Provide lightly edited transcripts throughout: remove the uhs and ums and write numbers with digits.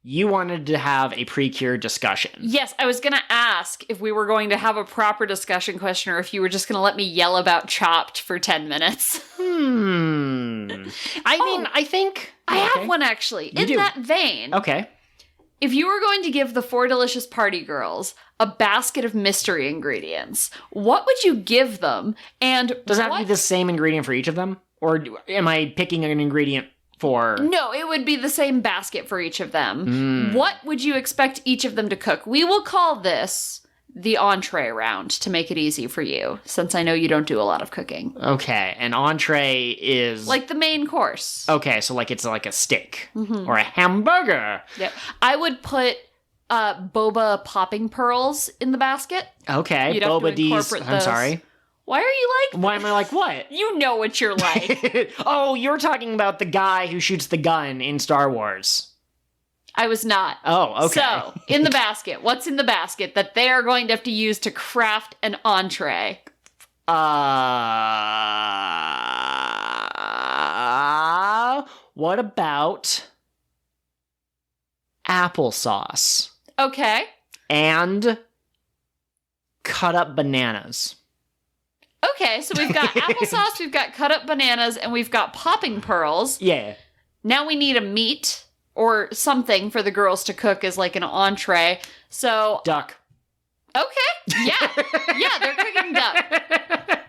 you wanted to have a PreCure discussion. Yes, I was going to ask if we were going to have a proper discussion question or if you were just going to let me yell about Chopped for 10 minutes. I mean, I think... I have one, actually. In that vein. Okay. If you were going to give the 4 delicious party girls a basket of mystery ingredients, what would you give them? And does it have to be the same ingredient for each of them? Or am I picking an ingredient for... No, it would be the same basket for each of them. What would you expect each of them to cook? We will call this the entree round to make it easy for you, since I know you don't do a lot of cooking. Okay, an entree is... like the main course. Okay, so like it's like a steak or a hamburger. Yep. I would put boba popping pearls in the basket. Okay, You'd have boba to D's... incorporate I'm those. sorry. Why are you like... Why am I like what? You know what you're like. Oh, you're talking about the guy who shoots the gun in Star Wars. I was not. Oh, okay. So, in the basket, what's in the basket that they are going to have to use to craft an entree? What about applesauce? Okay. And cut up bananas. Okay, so we've got applesauce, we've got cut up bananas, and we've got popping pearls. Yeah. Now we need a meat or something for the girls to cook as like an entree. So Duck. Okay. Yeah. Yeah, they're cooking duck.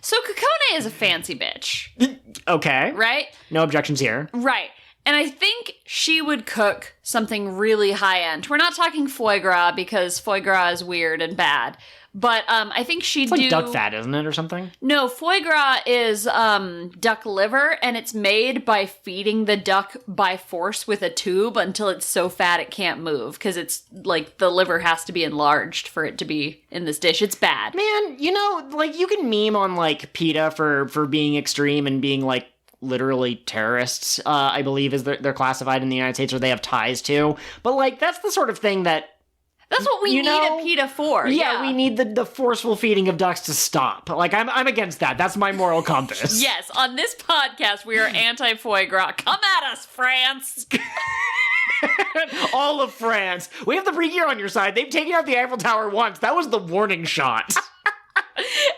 So Kokone is a fancy bitch. Okay. Right? No objections here. Right. And I think she would cook something really high-end. We're not talking foie gras because foie gras is weird and bad. But I think she'd It's like do... duck fat, isn't it, or something? No, foie gras is duck liver, and it's made by feeding the duck by force with a tube until it's so fat it can't move, because it's, like, the liver has to be enlarged for it to be in this dish. It's bad. Man, you know, like, you can meme on, like, PETA for being extreme and being, like, literally terrorists, I believe, is they're classified in the United States, or they have ties to. But, like, that's the sort of thing that... That's what we need a PETA for. Yeah, we need the forceful feeding of ducks to stop. Like, I'm against that. That's my moral compass. Yes, on this podcast, we are anti-foie gras. Come at us, France! All of France. We have the PreCure on your side. They've taken out the Eiffel Tower once. That was the warning shot.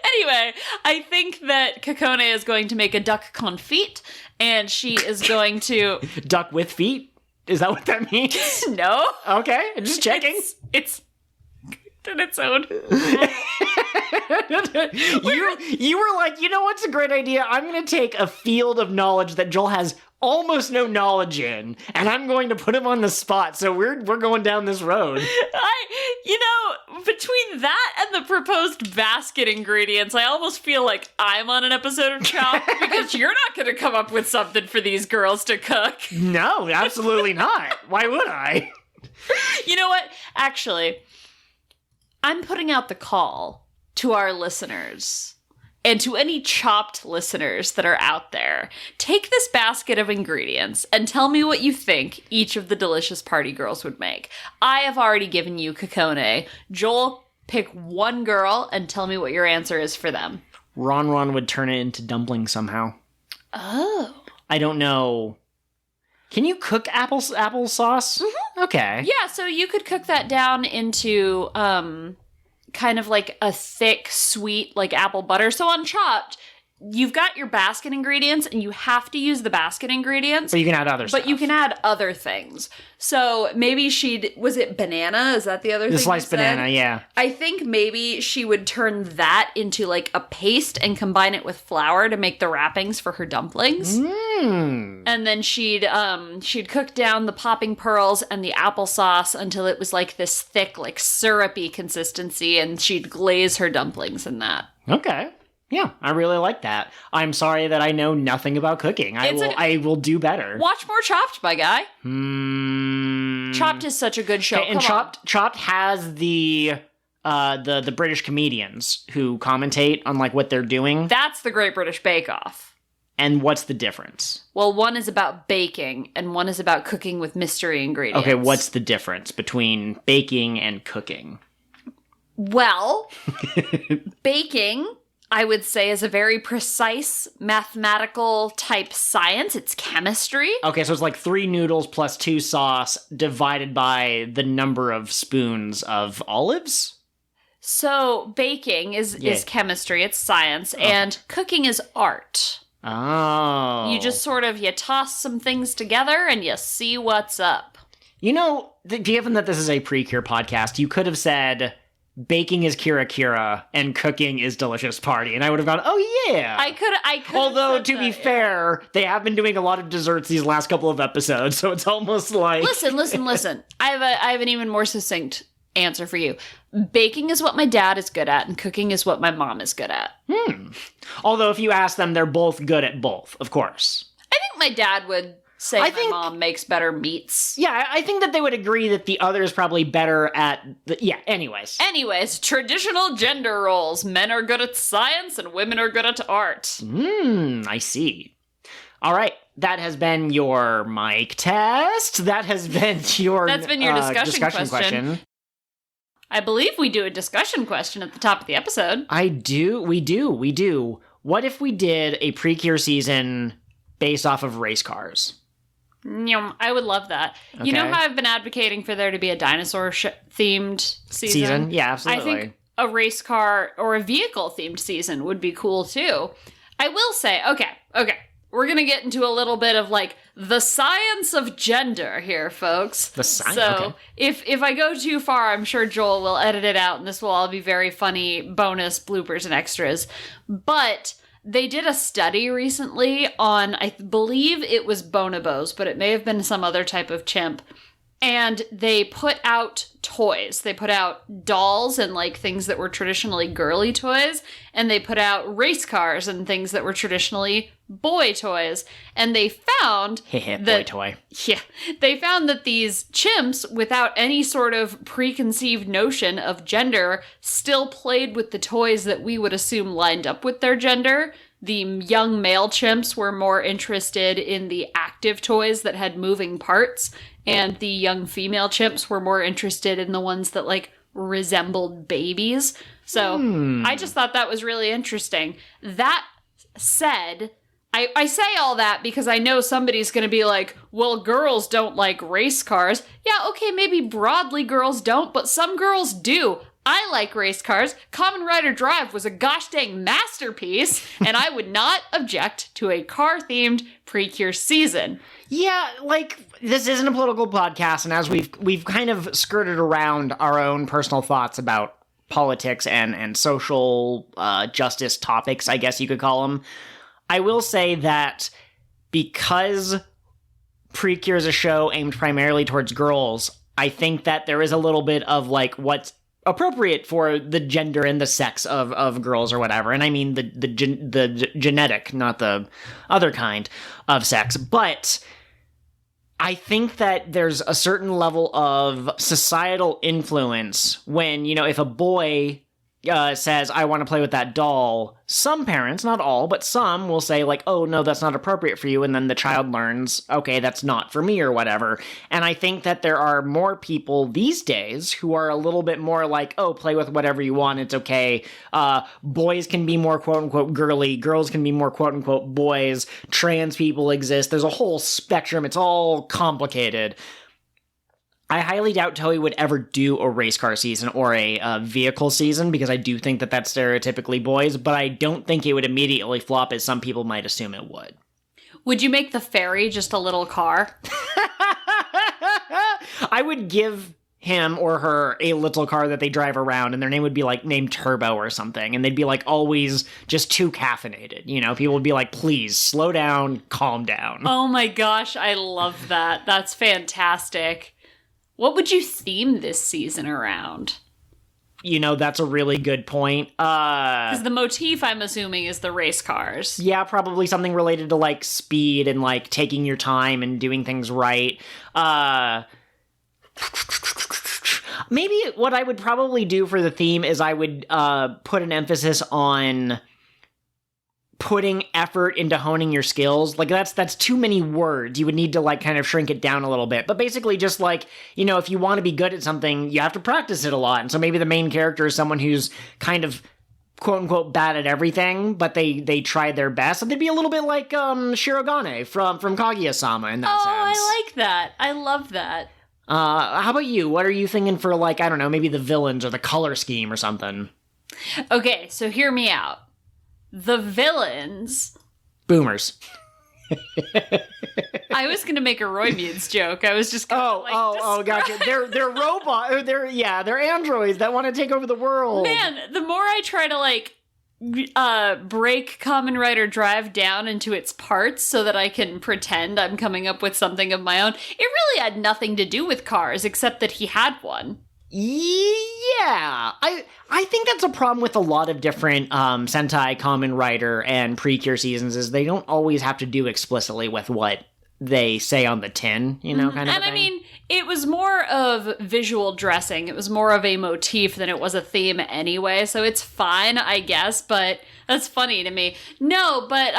Anyway, I think that Kokone is going to make a duck confit, and she is going to... Duck with feet? Is that what that means? No. Okay, just checking. It's in its own. You were like, you know what's a great idea? I'm going to take a field of knowledge that Joel has almost no knowledge in, and I'm going to put him on the spot. So we're going down this road. Between that and the proposed basket ingredients, I almost feel like I'm on an episode of Chopped because you're not going to come up with something for these girls to cook. No, absolutely not. Why would I? You know what? Actually, I'm putting out the call to our listeners and to any Chopped listeners that are out there. Take this basket of ingredients and tell me what you think each of the delicious party girls would make. I have already given you Kokone. Joel, pick one girl and tell me what your answer is for them. Ron would turn it into dumpling somehow. Oh. I don't know. Can you cook applesauce? Mm-hmm. Okay. Yeah, so you could cook that down into kind of like a thick, sweet, like apple butter. So on Chopped, you've got your basket ingredients, and you have to use the basket ingredients. But you can add other stuff. But you can add other things. So maybe was it banana? Is that the other thing? The sliced banana, yeah. I think maybe she would turn that into like a paste and combine it with flour to make the wrappings for her dumplings. And then she'd cook down the popping pearls and the applesauce until it was like this thick, like syrupy consistency, and she'd glaze her dumplings in that. Okay. Yeah, I really like that. I'm sorry that I know nothing about cooking. I will do better. Watch more Chopped, my guy. Chopped is such a good show. And Chopped has the British comedians who commentate on like what they're doing. That's the Great British Bake Off. And what's the difference? Well, one is about baking, and one is about cooking with mystery ingredients. Okay, what's the difference between baking and cooking? Well, baking I would say, is a very precise mathematical type science. It's chemistry. Okay, so it's like 3 noodles plus 2 sauce divided by the number of spoons of olives? So baking is chemistry, it's science, and cooking is art. Oh. You just sort of, you toss some things together and you see what's up. You know, given that this is a PreCure podcast, you could have said baking is Kira Kira and cooking is Delicious Party, and I would have gone, oh yeah. I could. Although, to be fair, they have been doing a lot of desserts these last couple of episodes, so it's almost like... Listen. I have an even more succinct answer for you. Baking is what my dad is good at, and cooking is what my mom is good at. Although, if you ask them, they're both good at both, of course. I think my dad would say my mom makes better meats. Yeah, I think that they would agree that the other is probably better at... anyways. Anyways, traditional gender roles. Men are good at science, and women are good at art. I see. All right. That has been your mic test. That has been your... That's been your discussion question. I believe we do a discussion question at the top of the episode. We do. What if we did a PreCure season based off of race cars? I would love that. Okay. You know how I've been advocating for there to be a dinosaur-themed season? Yeah, absolutely. I think a race car or a vehicle-themed season would be cool, too. I will say, okay, we're going to get into a little bit of, like, the science of gender here, folks. The science? So, okay. if I go too far, I'm sure Joel will edit it out, and this will all be very funny bonus bloopers and extras. But they did a study recently on, I believe it was bonobos, but it may have been some other type of chimp. And they put out toys. They put out dolls and, like, things that were traditionally girly toys. And they put out race cars and things that were traditionally boy toys. And they found boy toy. Yeah. They found that these chimps, without any sort of preconceived notion of gender, still played with the toys that we would assume lined up with their gender. The young male chimps were more interested in the active toys that had moving parts, and the young female chimps were more interested in the ones that, like, resembled babies. So I just thought that was really interesting. That said, I say all that because I know somebody's going to be like, well, girls don't like race cars. Yeah, okay, maybe broadly girls don't, but some girls do. I like race cars. Kamen Rider Drive was a gosh dang masterpiece, and I would not object to a car-themed PreCure season. Yeah, like, this isn't a political podcast, and as we've kind of skirted around our own personal thoughts about politics and social justice topics, I guess you could call them, I will say that because PreCure is a show aimed primarily towards girls, I think that there is a little bit of, like, what's appropriate for the gender and the sex of girls or whatever. And I mean the genetic, not the other kind of sex. But I think that there's a certain level of societal influence when, if a boy says, I want to play with that doll, some parents, not all, but some will say, like, oh, no, that's not appropriate for you, and then the child learns, okay, that's not for me, or whatever. And I think that there are more people these days who are a little bit more like, oh, play with whatever you want, it's okay. Boys can be more quote-unquote girly, girls can be more quote-unquote boys, trans people exist, there's a whole spectrum, it's all complicated. I highly doubt Toei would ever do a race car season or a vehicle season because I do think that that's stereotypically boys, but I don't think it would immediately flop as some people might assume it would. Would you make the fairy just a little car? I would give him or her a little car that they drive around, and their name would be like named Turbo or something, and they'd be like always just too caffeinated. People would be like, please slow down, calm down. Oh my gosh, I love that. That's fantastic. What would you theme this season around? That's a really good point. Because the motif, I'm assuming, is the race cars. Yeah, probably something related to, like, speed and, like, taking your time and doing things right. Maybe what I would probably do for the theme is I would put an emphasis on putting effort into honing your skills. Like, that's too many words. You would need to, like, kind of shrink it down a little bit. But basically just, like, if you want to be good at something, you have to practice it a lot. And so maybe the main character is someone who's kind of quote-unquote bad at everything, but they tried their best. So they'd be a little bit like Shirogane from Kaguya-sama in that sense. I like that. I love that. How about you? What are you thinking for, like, I don't know, maybe the villains or the color scheme or something? Okay, so hear me out. The villains... Boomers. I was gonna make a Roy Mutes joke. I was just gonna, gotcha. They're robots. They're androids that want to take over the world. Man, the more I try to break Kamen Rider Drive down into its parts so that I can pretend I'm coming up with something of my own, it really had nothing to do with cars except that he had one. Yeah, I think that's a problem with a lot of different Sentai, Kamen Rider, and PreCure seasons is they don't always have to do explicitly with what they say on the tin, kind of And thing. I mean, it was more of visual dressing. It was more of a motif than it was a theme anyway, so it's fine, I guess, but that's funny to me. No, but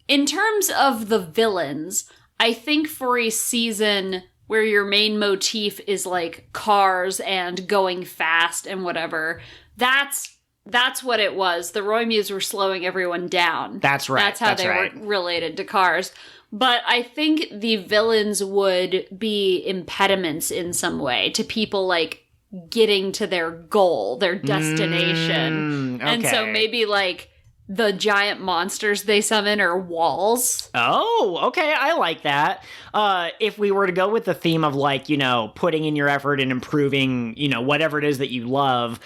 in terms of the villains, I think for a season where your main motif is like cars and going fast and whatever, that's what it was. The Roy Muse were slowing everyone down. That's right. That's how they were related to cars. But I think the villains would be impediments in some way to people like getting to their goal, their destination. Okay. And so maybe like the giant monsters they summon are walls. Oh, okay. I like that. If we were to go with the theme of like, putting in your effort and improving, whatever it is that you love,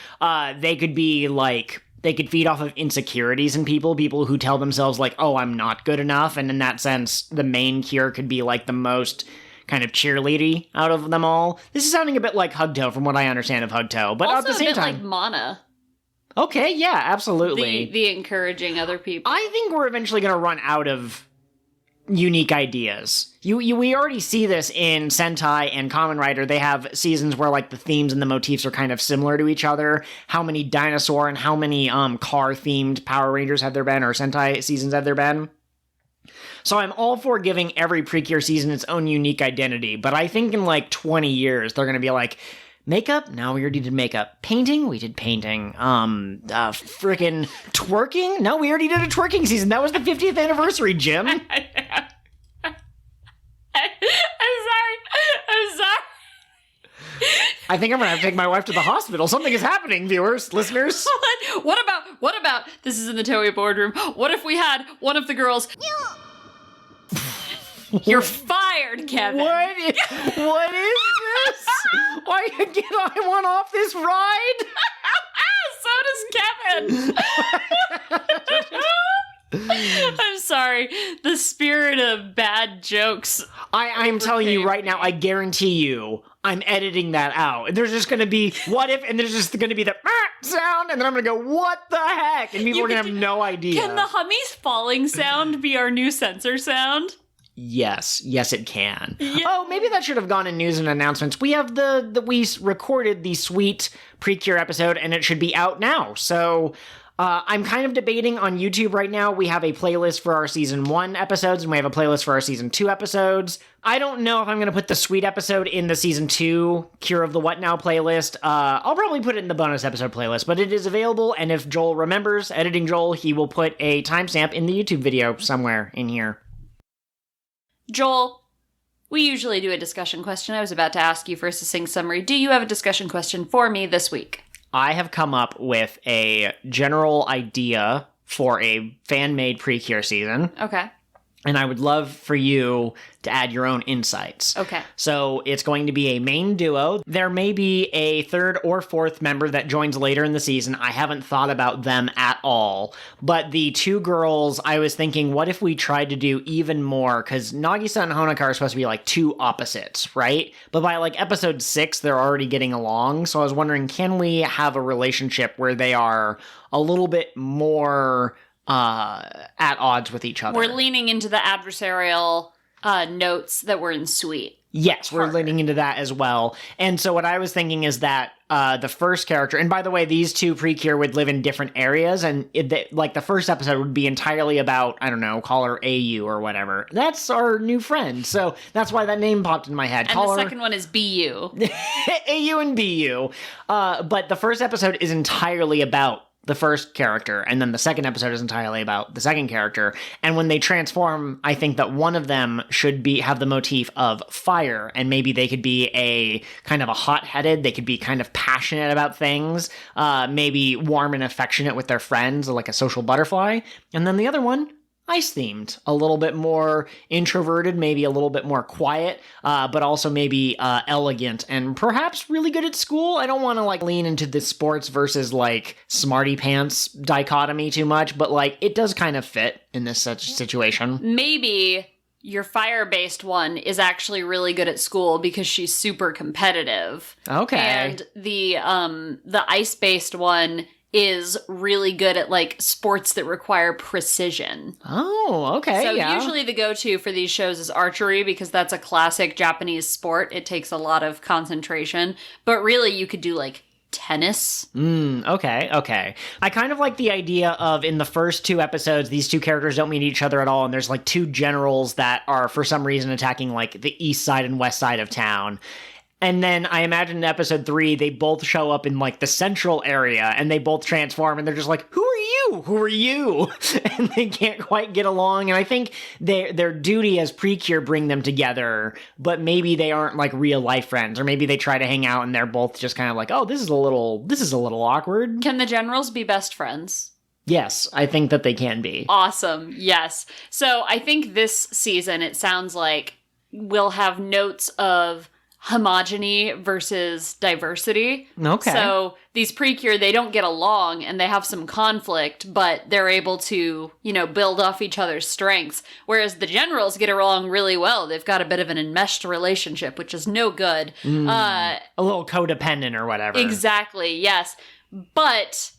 they could be like, they could feed off of insecurities in people who tell themselves like, oh, I'm not good enough. And in that sense, the main cure could be like the most kind of cheerleady out of them all. This is sounding a bit like Hugto from what I understand of Hugto, but also at the same a bit time, like Mana. Okay, yeah, absolutely. The encouraging other people. I think we're eventually going to run out of unique ideas. We already see this in Sentai and Kamen Rider. They have seasons where like the themes and the motifs are kind of similar to each other. How many dinosaur and how many car-themed Power Rangers have there been, or Sentai seasons have there been? So I'm all for giving every PreCure season its own unique identity, but I think in like 20 years, they're going to be like, makeup? No, we already did makeup. Painting? We did painting. Frickin' twerking? No, we already did a twerking season. That was the 50th anniversary, Jim. I'm sorry. I think I'm gonna have to take my wife to the hospital. Something is happening, viewers, listeners. What about, this is in the Toei boardroom, what if we had one of the girls... You're fired, Kevin. What is this? Why get I want off this ride? So does Kevin. I'm sorry. The spirit of bad jokes. I'm telling you right now, I guarantee you, I'm editing that out. There's just going to be, what if, and there's just going to be the sound, and then I'm going to go, what the heck? And people are going to have no idea. Can the Hummies falling sound be our new censor sound? Yes, it can. Yeah. Oh, maybe that should have gone in news and announcements. We have we recorded the sweet PreCure episode, and it should be out now. So I'm kind of debating on YouTube right now. We have a playlist for our season 1 episodes, and we have a playlist for our season 2 episodes. I don't know if I'm going to put the sweet episode in the season 2 Cure of the What Now playlist. I'll probably put it in the bonus episode playlist, but it is available, and if Joel remembers, editing Joel, he will put a timestamp in the YouTube video somewhere in here. Joel, we usually do a discussion question. I was about to ask you for a succinct summary. Do you have a discussion question for me this week? I have come up with a general idea for a fan-made PreCure season. Okay. And I would love for you to add your own insights. Okay. So it's going to be a main duo. There may be a third or fourth member that joins later in the season. I haven't thought about them at all. But the two girls, I was thinking, what if we tried to do even more? Because Nagisa and Honoka are supposed to be like two opposites, right? But by like episode 6, they're already getting along. So I was wondering, can we have a relationship where they are a little bit more at odds with each other? We're leaning into the adversarial notes that were in Sweet. Yes, we're leaning into that as well. And so what I was thinking is that the first character, and by the way, these two PreCure would live in different areas, and like the first episode would be entirely about, I don't know, call her AU or whatever. That's our new friend, so that's why that name popped in my head. And the second one is BU. AU and BU. But the first episode is entirely about the first character, and then the second episode is entirely about the second character. And when they transform, I think that one of them should have the motif of fire, and maybe they could be a kind of a hot-headed, they could be kind of passionate about things, maybe warm and affectionate with their friends, like a social butterfly. And then the other one, ice-themed, a little bit more introverted, maybe a little bit more quiet, but also maybe elegant and perhaps really good at school. I don't want to like lean into the sports versus like smarty pants dichotomy too much, but like it does kind of fit in this such situation. Maybe your fire-based one is actually really good at school because she's super competitive. Okay. And the ice-based one is really good at like sports that require precision. Oh, okay. So usually the go-to for these shows is archery because that's a classic Japanese sport. It takes a lot of concentration, but really you could do like tennis. Okay. I kind of like the idea of in the first 2 episodes, these 2 characters don't meet each other at all, and there's like 2 generals that are for some reason attacking like the east side and west side of town. And then I imagine in episode 3, they both show up in like the central area and they both transform and they're just like, who are you? Who are you? And they can't quite get along. And I think their duty as PreCure bring them together, but maybe they aren't like real life friends, or maybe they try to hang out and they're both just kind of like, oh, this is a little awkward. Can the generals be best friends? Yes, I think that they can be. Awesome. Yes. So I think this season, it sounds like we'll have notes of homogeny versus diversity. Okay. So these PreCure, they don't get along and they have some conflict, but they're able to, build off each other's strengths. Whereas the generals get along really well. They've got a bit of an enmeshed relationship, which is no good. A little codependent or whatever. Exactly, yes. But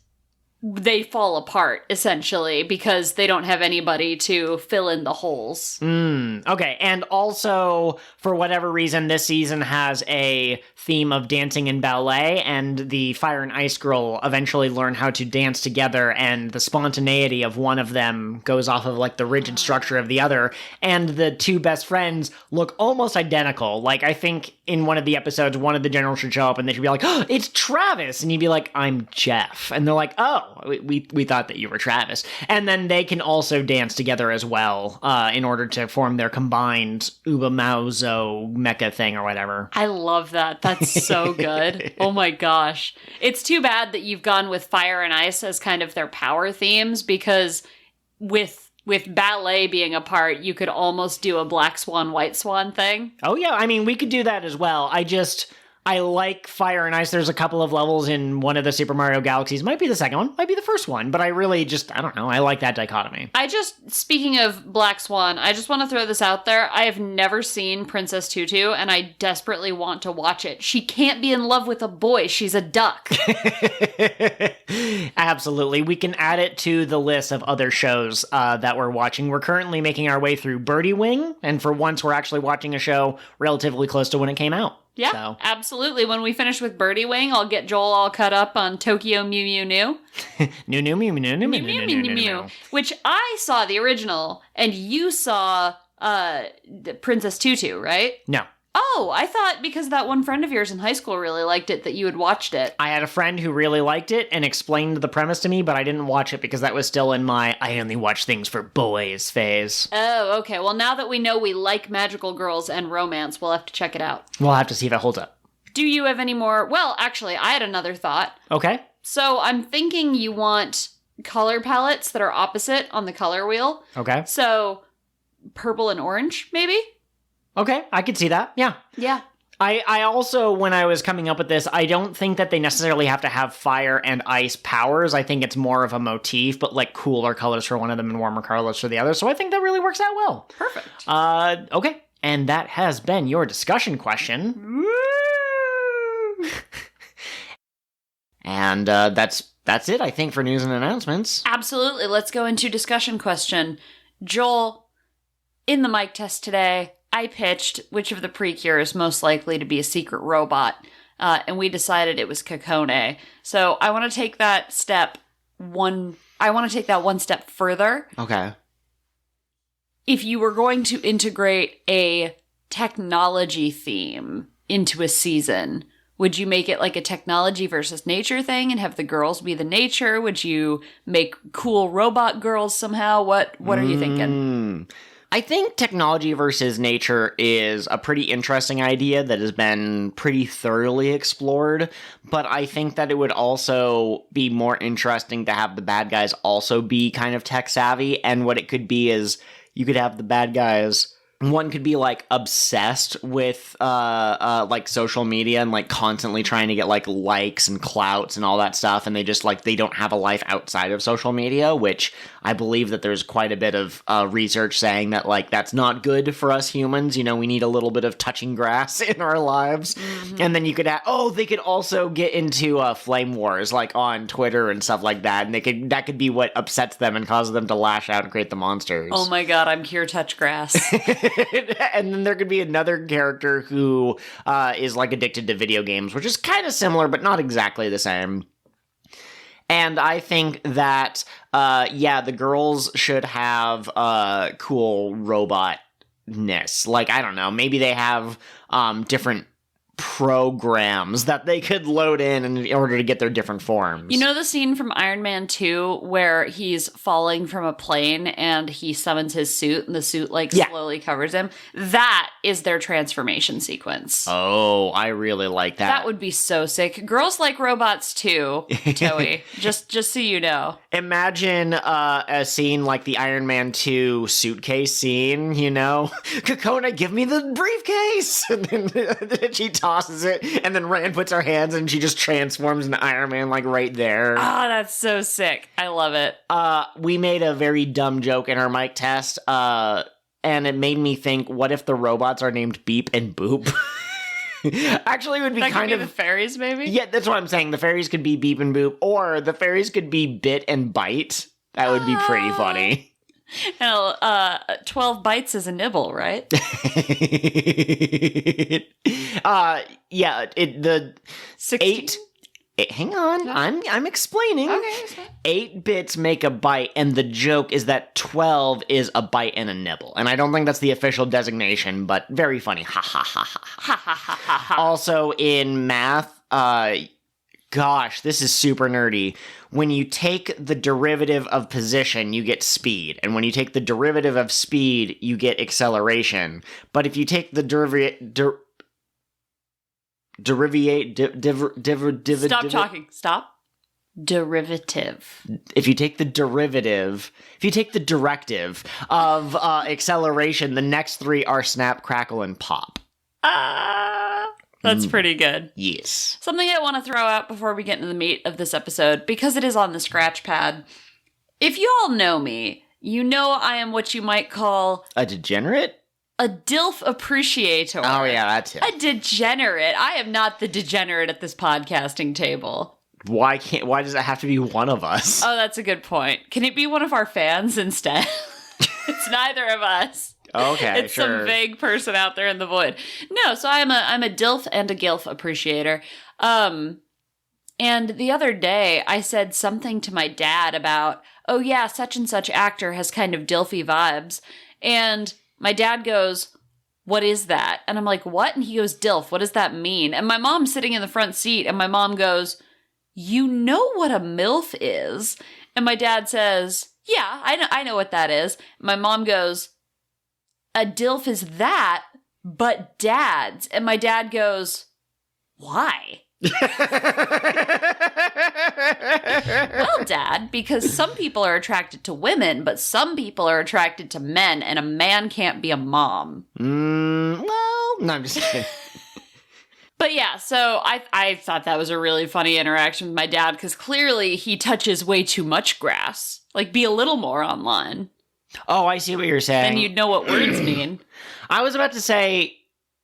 they fall apart, essentially, because they don't have anybody to fill in the holes. Okay, and also, for whatever reason, this season has a theme of dancing and ballet, and the Fire and Ice Girl eventually learn how to dance together, and the spontaneity of one of them goes off of, like, the rigid structure of the other, and the 2 best friends look almost identical. Like, I think in one of the episodes, one of the generals should show up, and they should be like, oh, it's Travis! And you'd be like, I'm Jeff. And they're like, oh, we thought that you were Travis. And then they can also dance together as well, in order to form their combined Ubamauzo mecha thing or whatever. I love that. That's so good. Oh my gosh. It's too bad that you've gone with fire and ice as kind of their power themes, because with ballet being a part, you could almost do a black swan, white swan thing. Oh yeah, I mean, we could do that as well. I like Fire and Ice. There's a couple of levels in one of the Super Mario Galaxies. Might be the second one, might be the first one, but I really I don't know, I like that dichotomy. Speaking of Black Swan, I just want to throw this out there. I have never seen Princess Tutu, and I desperately want to watch it. She can't be in love with a boy. She's a duck. Absolutely. We can add it to the list of other shows that we're watching. We're currently making our way through Birdie Wing, and for once, we're actually watching a show relatively close to when it came out. Yeah, so. Absolutely. When we finish with Birdie Wing, I'll get Joel all cut up on Tokyo Mew Mew New. Mew Mew Mew Mew Mew Mew Mew. Which I saw the original, and you saw Princess Tutu, right? No. Oh, I thought because that one friend of yours in high school really liked it that you had watched it. I had a friend who really liked it and explained the premise to me, but I didn't watch it because that was still in my I only watch things for boys phase. Oh, okay. Well, now that we know we like magical girls and romance, we'll have to check it out. We'll have to see if it holds up. Do you have any more? Well, actually, I had another thought. Okay. So I'm thinking you want color palettes that are opposite on the color wheel. Okay. So purple and orange, maybe? Okay, I could see that. Yeah. Yeah. I also, when I was coming up with this, I don't think that they necessarily have to have fire and ice powers. I think it's more of a motif, but like cooler colors for one of them and warmer colors for the other. So I think that really works out well. Perfect. Okay. And that has been your discussion question. And that's it, I think, for news and announcements. Absolutely. Let's go into discussion question. Joel, in the mic test today, I pitched which of the PreCure is most likely to be a secret robot, and we decided it was Kokone. So I want to take that one step further. Okay. If you were going to integrate a technology theme into a season, Would you make it like a technology versus nature thing and have the girls be the nature? Would you make cool robot girls somehow? What are you thinking? I think technology versus nature is a pretty interesting idea that has been pretty thoroughly explored, but I think that it would also be more interesting to have the bad guys also be kind of tech savvy, and what it could be is you could have the bad guys. One could be, like, obsessed with, like, social media and, like, constantly trying to get, like, likes and clouts and all that stuff, and they just, like, they don't have a life outside of social media, which I believe that there's quite a bit of research saying that, like, that's not good for us humans. You know, we need a little bit of touching grass in our lives. Mm-hmm. And then you could they could also get into flame wars, like, on Twitter and stuff like that, and that could be what upsets them and causes them to lash out and create the monsters. Oh my god, I'm pure touch grass. And then there could be another character who is, like, addicted to video games, which is kind of similar, but not exactly the same. And I think that, the girls should have cool robotness. Like, I don't know, maybe they have different programs that they could load in order to get their different forms. You know the scene from Iron Man 2 where he's falling from a plane and he summons his suit and the suit slowly covers him? That is their transformation sequence. Oh, I really like that. That would be so sick. Girls like robots too, Toei. just so you know. Imagine a scene like the Iron Man 2 suitcase scene, you know? Kokona, give me the briefcase! And then she tosses it, and then Rand puts her hands and she just transforms into Iron Man, like, right there. Ah, that's so sick. I love it. We made a very dumb joke in our mic test, and it made me think, what if the robots are named Beep and Boop? Actually, it would be that kind could of... be the fairies, maybe? Yeah, that's what I'm saying. The fairies could be Beep and Boop, or the fairies could be Bit and Bite. That would be pretty funny. 12 bites is a nibble, right? Yeah, the 16? Hang on, no. I'm explaining. Okay. 8 bits make a bite, and the joke is that 12 is a bite and a nibble. And I don't think that's the official designation, but very funny. Ha ha ha ha ha ha ha ha. Also in math, gosh, this is super nerdy. When you take the derivative of position, you get speed. And when you take the derivative of speed, you get acceleration. But if you take the Stop talking. Stop. Derivative. If you take the directive of acceleration, the next 3 are snap, crackle, and pop. That's pretty good. Yes. Something I want to throw out before we get into the meat of this episode, because it is on the scratch pad. If you all know me, you know I am what you might call... a degenerate? A DILF appreciator. Oh, yeah, that's it. A degenerate. I am not the degenerate at this podcasting table. Why does it have to be one of us? Oh, that's a good point. Can it be one of our fans instead? It's neither of us. Okay, it's some vague person out there in the void. No, so I'm a DILF and a GILF appreciator. And the other day I said something to my dad about, oh yeah, such and such actor has kind of DILFy vibes. And my dad goes, what is that? And I'm like, what? And he goes, DILF, what does that mean? And my mom's sitting in the front seat and my mom goes, you know what a MILF is? And my dad says, yeah, I know what that is. My mom goes, a DILF is that, but dads. And my dad goes, why? Well, Dad, because some people are attracted to women, but some people are attracted to men, and a man can't be a mom. Well, no, I'm just kidding. But yeah, so I thought that was a really funny interaction with my dad, because clearly he touches way too much grass. Like, be a little more online. Oh, I see what you're saying. Then you'd know what words mean. I was about to say,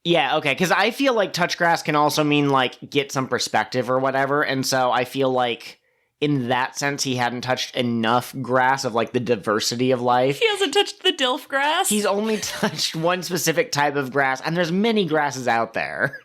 yeah, okay, because I feel like touch grass can also mean, like, get some perspective or whatever, and so I feel like, in that sense, he hadn't touched enough grass of, like, the diversity of life. He hasn't touched the DILF grass? He's only touched one specific type of grass, and there's many grasses out there.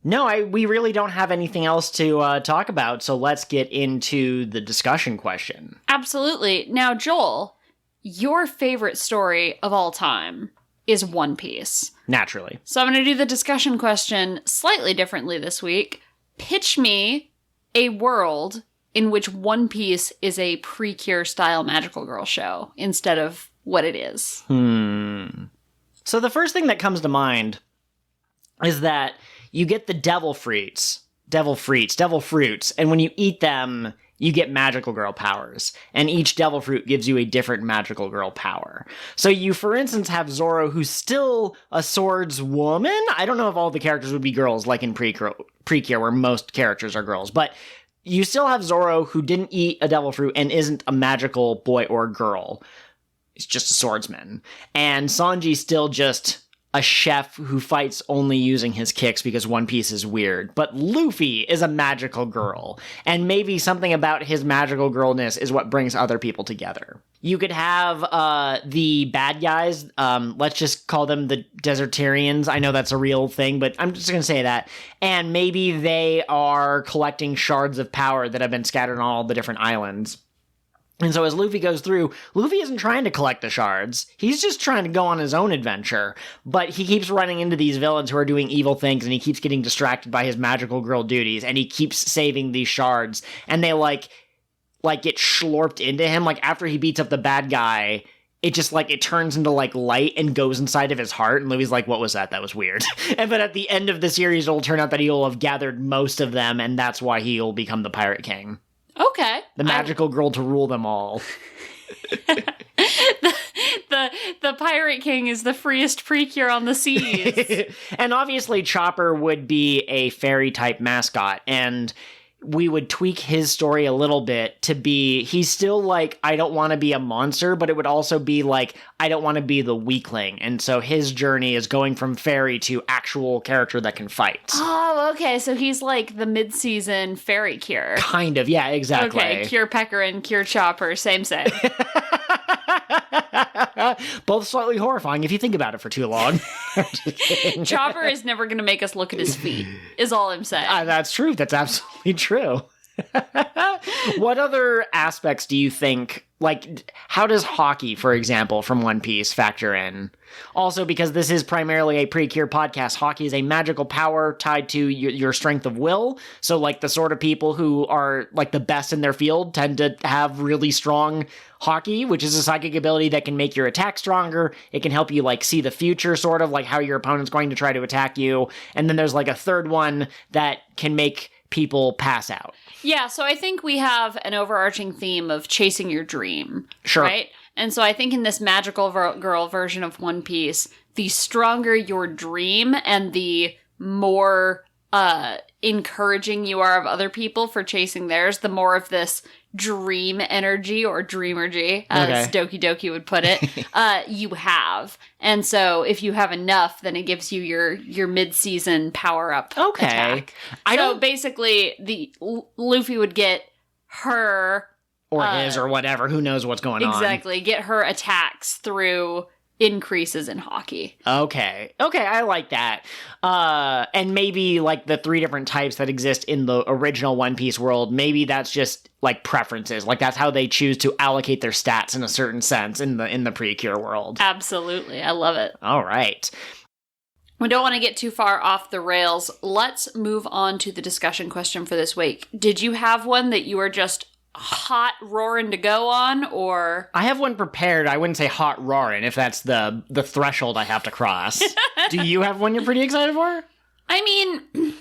No, we really don't have anything else to talk about, so let's get into the discussion question. Absolutely. Now, Joel, your favorite story of all time. is One Piece. Naturally. So I'm going to do the discussion question slightly differently this week. Pitch me a world in which One Piece is a PreCure style magical girl show instead of what it is. So the first thing that comes to mind is that you get the devil fruits, and when you eat them, you get magical girl powers, and each devil fruit gives you a different magical girl power. So you, for instance, have Zoro, who's still a swords woman. I don't know if all the characters would be girls, like in PreCure, where most characters are girls, but you still have Zoro, who didn't eat a devil fruit and isn't a magical boy or girl. He's just a swordsman. And Sanji's still just a chef who fights only using his kicks because One Piece is weird. But Luffy is a magical girl, and maybe something about his magical girlness is what brings other people together. You could have the bad guys, let's just call them the Desertarians. I know that's a real thing, but I'm just going to say that. And maybe they are collecting shards of power that have been scattered on all the different islands. And so as Luffy goes through, Luffy isn't trying to collect the shards. He's just trying to go on his own adventure. But he keeps running into these villains who are doing evil things, and he keeps getting distracted by his magical girl duties, and he keeps saving these shards. And they, like get slurped into him. Like, after he beats up the bad guy, it just, it turns into, light and goes inside of his heart. And Luffy's like, what was that? That was weird. But at the end of the series, it'll turn out that he'll have gathered most of them, and that's why he'll become the Pirate King. Okay. The magical girl to rule them all. the Pirate King is the freest PreCure on the seas. And obviously Chopper would be a fairy-type mascot, and we would tweak his story a little bit to be, he's still I don't want to be a monster, but it would also be I don't want to be the weakling. And so his journey is going from fairy to actual character that can fight. Oh, okay. So he's the mid-season fairy cure. Kind of, yeah, exactly. Okay, Cure Pecker and Cure Chopper, same. Both slightly horrifying if you think about it for too long. Chopper is never going to make us look at his feet, is all I'm saying. That's true. That's absolutely true. What other aspects do you think, how does hockey, for example, from One Piece factor in? Also, because this is primarily a PreCure podcast, hockey is a magical power tied to your strength of will. So, the sort of people who are, the best in their field tend to have really strong hockey, which is a psychic ability that can make your attack stronger. It can help you, see the future, sort of, how your opponent's going to try to attack you. And then there's, a third one that can make people pass out. Yeah, so I think we have an overarching theme of chasing your dream. Sure. Right? And so I think in this magical girl version of One Piece, the stronger your dream and the more encouraging you are of other people for chasing theirs, the more of this dream energy or dreamergy, as Doki Doki would put it, you have. And so if you have enough, then it gives you your mid-season power-up attack. Basically, Luffy would get her... Or his, or whatever. Who knows what's going on. Exactly. Get her attacks through increases in hockey. Okay, I like that. And maybe, the three different types that exist in the original One Piece world, maybe that's just, preferences. That's how they choose to allocate their stats in a certain sense in the PreCure world. Absolutely. I love it. All right. We don't want to get too far off the rails. Let's move on to the discussion question for this week. Did you have one that you were just hot roaring to go on, or? I have one prepared. I wouldn't say hot roaring, if that's the threshold I have to cross. Do you have one you're pretty excited for? I mean,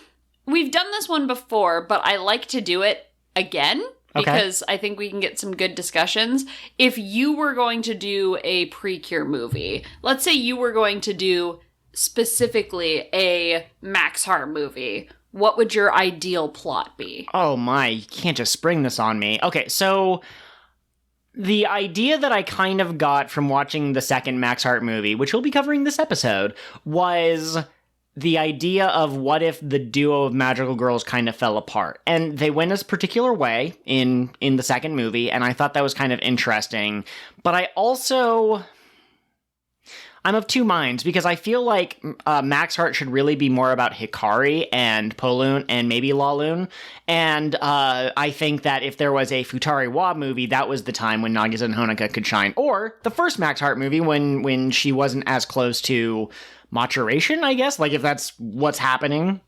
we've done this one before, but I like to do it again because I think we can get some good discussions. If you were going to do a PreCure movie, let's say you were going to do specifically a Max Heart movie, what would your ideal plot be? Oh my, you can't just spring this on me. Okay, so the idea that I kind of got from watching the second Max Heart movie, which we'll be covering this episode, was the idea of what if the duo of magical girls kind of fell apart. And they went a particular way in the second movie, and I thought that was kind of interesting. But I I'm of two minds, because I feel like Max Heart should really be more about Hikari and Polun and maybe Laloon. And I think that if there was a Futari Wa movie, that was the time when Nagisa and Honoka could shine. Or the first Max Heart movie when she wasn't as close to maturation, I guess, like if that's what's happening.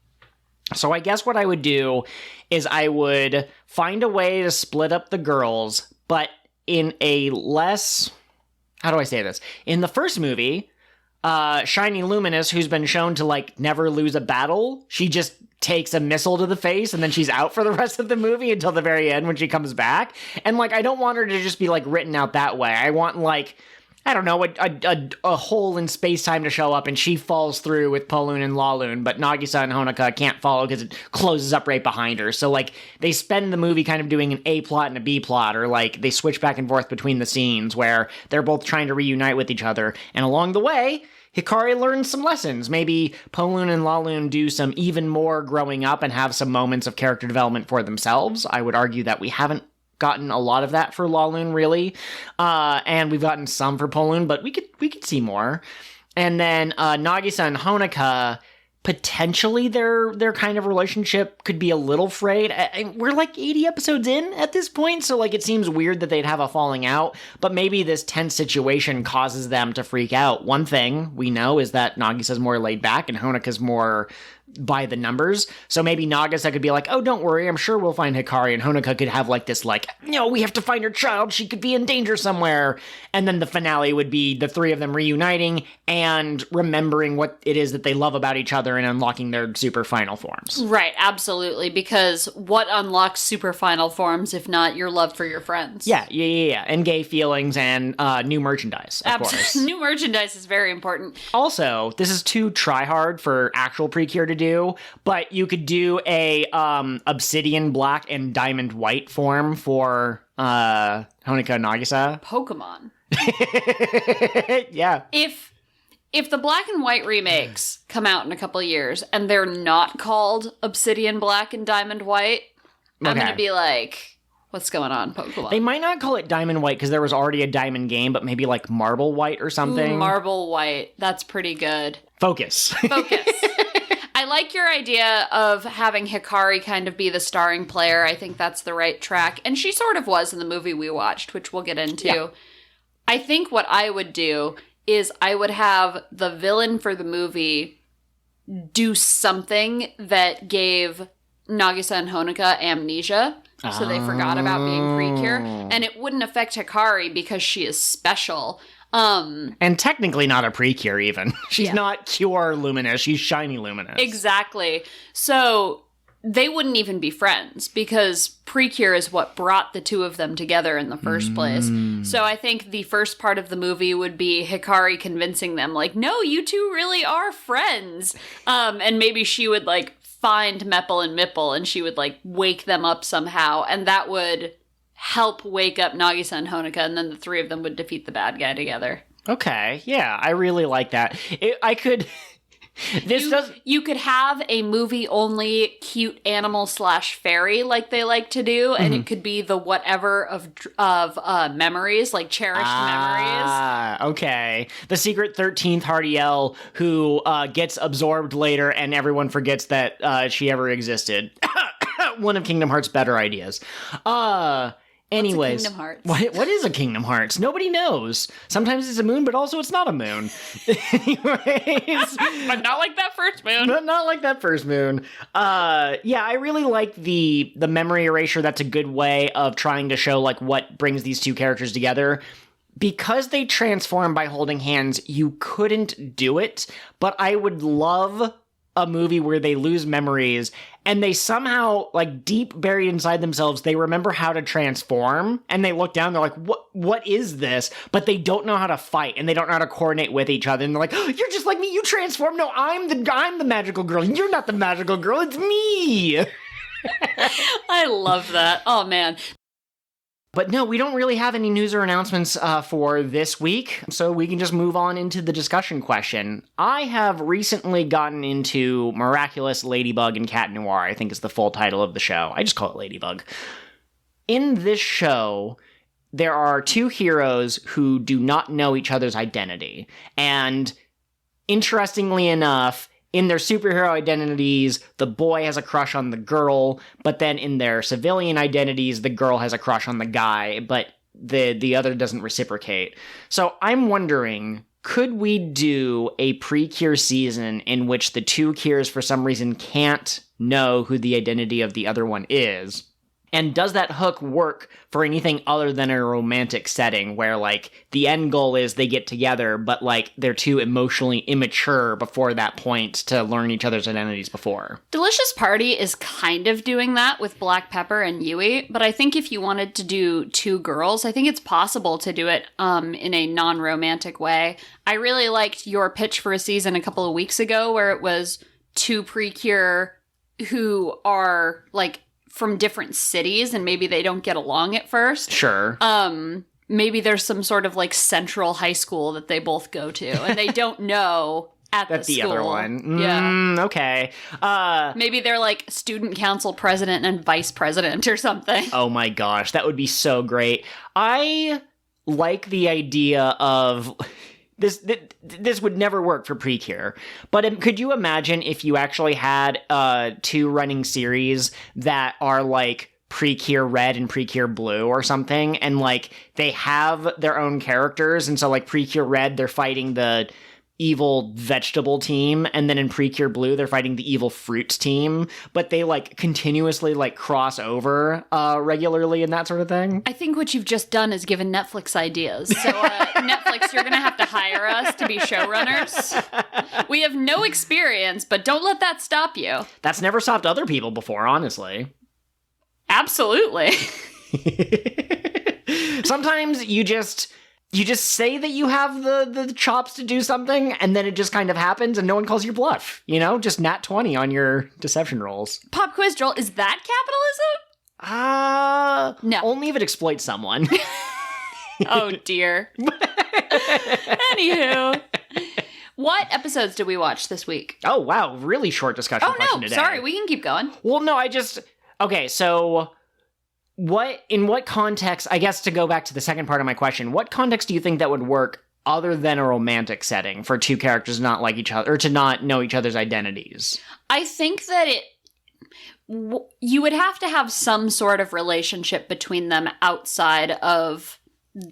So I guess what I would do is I would find a way to split up the girls, but in a less... How do I say this? In the first movie, Shiny Luminous, who's been shown to, like, never lose a battle, she just takes a missile to the face, and then she's out for the rest of the movie until the very end when she comes back. And, like, I don't want her to just be, like, written out that way. I want, like... I don't know, a hole in space-time to show up, and she falls through with Polun and Laloon, but Nagisa and Honoka can't follow because it closes up right behind her. So, like, they spend the movie kind of doing an A plot and a B plot, or, like, they switch back and forth between the scenes where they're both trying to reunite with each other. And along the way, Hikari learns some lessons. Maybe Polun and Laloon do some even more growing up and have some moments of character development for themselves. I would argue that we haven't gotten a lot of that for Laloon, really. And we've gotten some for Polun, but we could see more. And then Nagisa and Honoka, potentially their kind of relationship could be a little frayed. We're like 80 episodes in at this point, so like it seems weird that they'd have a falling out, but maybe this tense situation causes them to freak out. One thing we know is that Nagisa's more laid back and Honoka's more by the numbers. So maybe Nagisa could be like, oh, don't worry, I'm sure we'll find Hikari, and Honoka could have like this like, no, we have to find her child, she could be in danger somewhere. And then the finale would be the three of them reuniting and remembering what it is that they love about each other and unlocking their super final forms. Right, absolutely, because what unlocks super final forms if not your love for your friends? Yeah, and gay feelings and new merchandise, of course. New merchandise is very important. Also, this is too try-hard for actual PreCure to do, but you could do a obsidian black and diamond white form for Honoka and Nagisa. Pokemon. Yeah. If the black and white remakes come out in a couple of years and they're not called obsidian black and diamond white, okay, I'm going to be like, what's going on, Pokemon? They might not call it diamond white because there was already a diamond game, but maybe like marble white or something. Ooh, marble white. That's pretty good. Focus. I like your idea of having Hikari kind of be the starring player. I think that's the right track. And she sort of was in the movie we watched, which we'll get into. Yeah. I think what I would do is I would have the villain for the movie do something that gave Nagisa and Honoka amnesia. So they forgot about being PreCure. And it wouldn't affect Hikari because she is special. And technically not a PreCure even. She's not Cure Luminous, she's Shiny Luminous. Exactly. So they wouldn't even be friends because PreCure is what brought the two of them together in the first place. So I think the first part of the movie would be Hikari convincing them like, no, you two really are friends. And maybe she would like find Meppel and Mipple and she would like wake them up somehow. And that would help wake up Nagisa and Honoka, and then the three of them would defeat the bad guy together. Okay, yeah, I really like that. You could have a movie-only cute animal/fairy like they like to do, and it could be the whatever of memories, like cherished memories. Ah, okay. The secret 13th Hardiel who gets absorbed later and everyone forgets that she ever existed. One of Kingdom Hearts' better ideas. Anyways, Kingdom Hearts? What is a Kingdom Hearts? Nobody knows. Sometimes it's a moon, but also it's not a moon. Anyways. But not like that first moon. Not like that first moon. Yeah, I really like the memory erasure. That's a good way of trying to show like what brings these two characters together. Because they transform by holding hands, you couldn't do it, but I would love a movie where they lose memories and they somehow, like, deep buried inside themselves, they remember how to transform and they look down, they're like, what is this? But they don't know how to fight and they don't know how to coordinate with each other. And they're like, oh, you're just like me, you transform. No, I'm the magical girl. You're not the magical girl, it's me. I love that. Oh, man. But no, we don't really have any news or announcements for this week, so we can just move on into the discussion question. I have recently gotten into Miraculous Ladybug and Cat Noir, I think is the full title of the show. I just call it Ladybug. In this show, there are two heroes who do not know each other's identity. And interestingly enough, in their superhero identities, the boy has a crush on the girl, but then in their civilian identities, the girl has a crush on the guy, but the other doesn't reciprocate. So I'm wondering, could we do a PreCure season in which the two Cures for some reason can't know who the identity of the other one is? And does that hook work for anything other than a romantic setting where, like, the end goal is they get together, but, like, they're too emotionally immature before that point to learn each other's identities before? Delicious Party is kind of doing that with Black Pepper and Yui, but I think if you wanted to do two girls, I think it's possible to do it in a non-romantic way. I really liked your pitch for a season a couple of weeks ago where it was two PreCure who are, like, from different cities and maybe they don't get along at first. Sure. Maybe there's some sort of like central high school that they both go to and they don't know at That the school. other one. Yeah. Okay. Maybe they're like student council president and vice president or something. Oh my gosh, that would be so great. I like the idea of this would never work for PreCure, but could you imagine if you actually had two running series that are like PreCure Red and PreCure Blue or something, and like they have their own characters, and so like PreCure Red, they're fighting the evil vegetable team, and then in PreCure Blue they're fighting the evil fruit team, but they like continuously like cross over regularly and that sort of thing. I think what you've just done is given Netflix ideas. So Netflix, you're gonna have to hire us to be showrunners. We have no experience, but don't let that stop you. That's never stopped other people before, honestly. Absolutely. Sometimes you just say that you have the chops to do something, and then it just kind of happens, and no one calls your bluff. You know, just nat 20 on your deception rolls. Pop quiz, Joel, is that capitalism? No. Only if it exploits someone. Oh, dear. Anywho. What episodes did we watch this week? Oh, wow. Really short discussion question today. Sorry. We can keep going. Well, no, okay, so in what context, I guess to go back to the second part of my question, what context do you think that would work other than a romantic setting for two characters not like each other, or to not know each other's identities? I think that you would have to have some sort of relationship between them outside of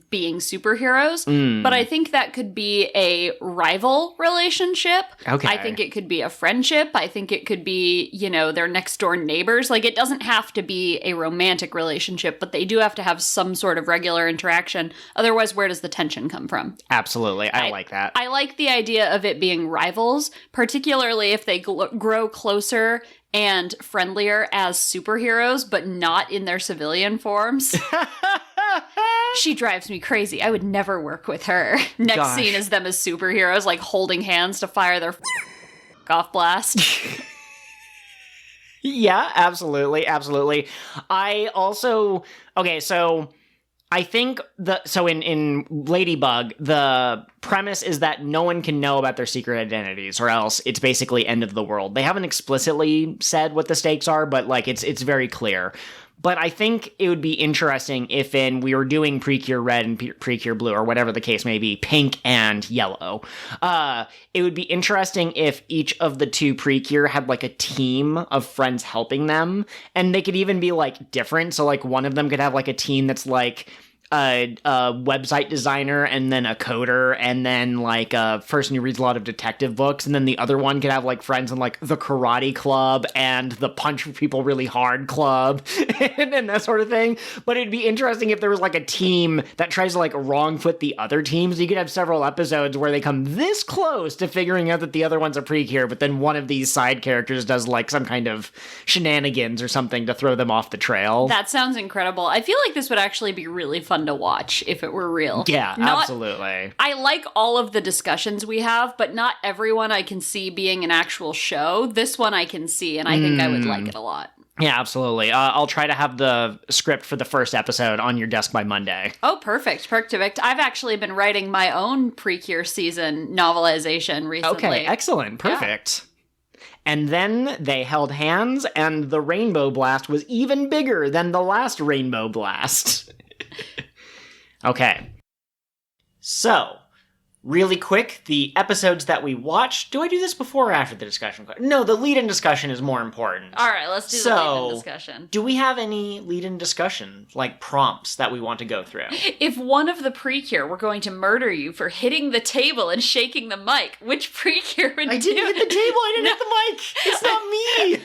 being superheroes, but I think that could be a rival relationship. Okay. I think it could be a friendship. I think it could be, their next door neighbors. Like, it doesn't have to be a romantic relationship, but they do have to have some sort of regular interaction. Otherwise, where does the tension come from? Absolutely. I like that. I like the idea of it being rivals, particularly if they grow closer and friendlier as superheroes, but not in their civilian forms. She drives me crazy. I would never work with her. Next scene is them as superheroes, like holding hands to fire their off blast. Yeah, absolutely. Absolutely. I also, okay, so I think in Ladybug, the premise is that no one can know about their secret identities, or else it's basically end of the world. They haven't explicitly said what the stakes are, but like it's very clear. But I think it would be interesting if we were doing PreCure Red and PreCure Blue, or whatever the case may be, pink and yellow. It would be interesting if each of the two PreCure had like a team of friends helping them, and they could even be like different. So like one of them could have like a team that's like a website designer, and then a coder, and then like a person who reads a lot of detective books, and then the other one could have like friends in like the karate club and the punch people really hard club and that sort of thing. But it'd be interesting if there was like a team that tries to like wrong foot the other team. So you could have several episodes where they come this close to figuring out that the other one's a PreCure, but then one of these side characters does like some kind of shenanigans or something to throw them off the trail. That sounds incredible. I feel like this would actually be really fun to watch if it were real. Yeah, absolutely. I like all of the discussions we have, but not everyone I can see being an actual show. This one I can see, and I think I would like it a lot. Yeah, absolutely. I'll try to have the script for the first episode on your desk by Monday. Oh, perfect. Perfect. I've actually been writing my own PreCure season novelization recently. Okay, excellent. Perfect. Yeah. And then they held hands, and the rainbow blast was even bigger than the last rainbow blast. Okay. So, really quick, the episodes that we watched. Do I do this before or after the discussion? No, the lead-in discussion is more important. All right, let's do the lead-in discussion. Do we have any lead-in discussion, like prompts that we want to go through? If one of the PreCure were going to murder you for hitting the table and shaking the mic, which PreCure would I didn't hit the table, I didn't hit the mic! It's not me!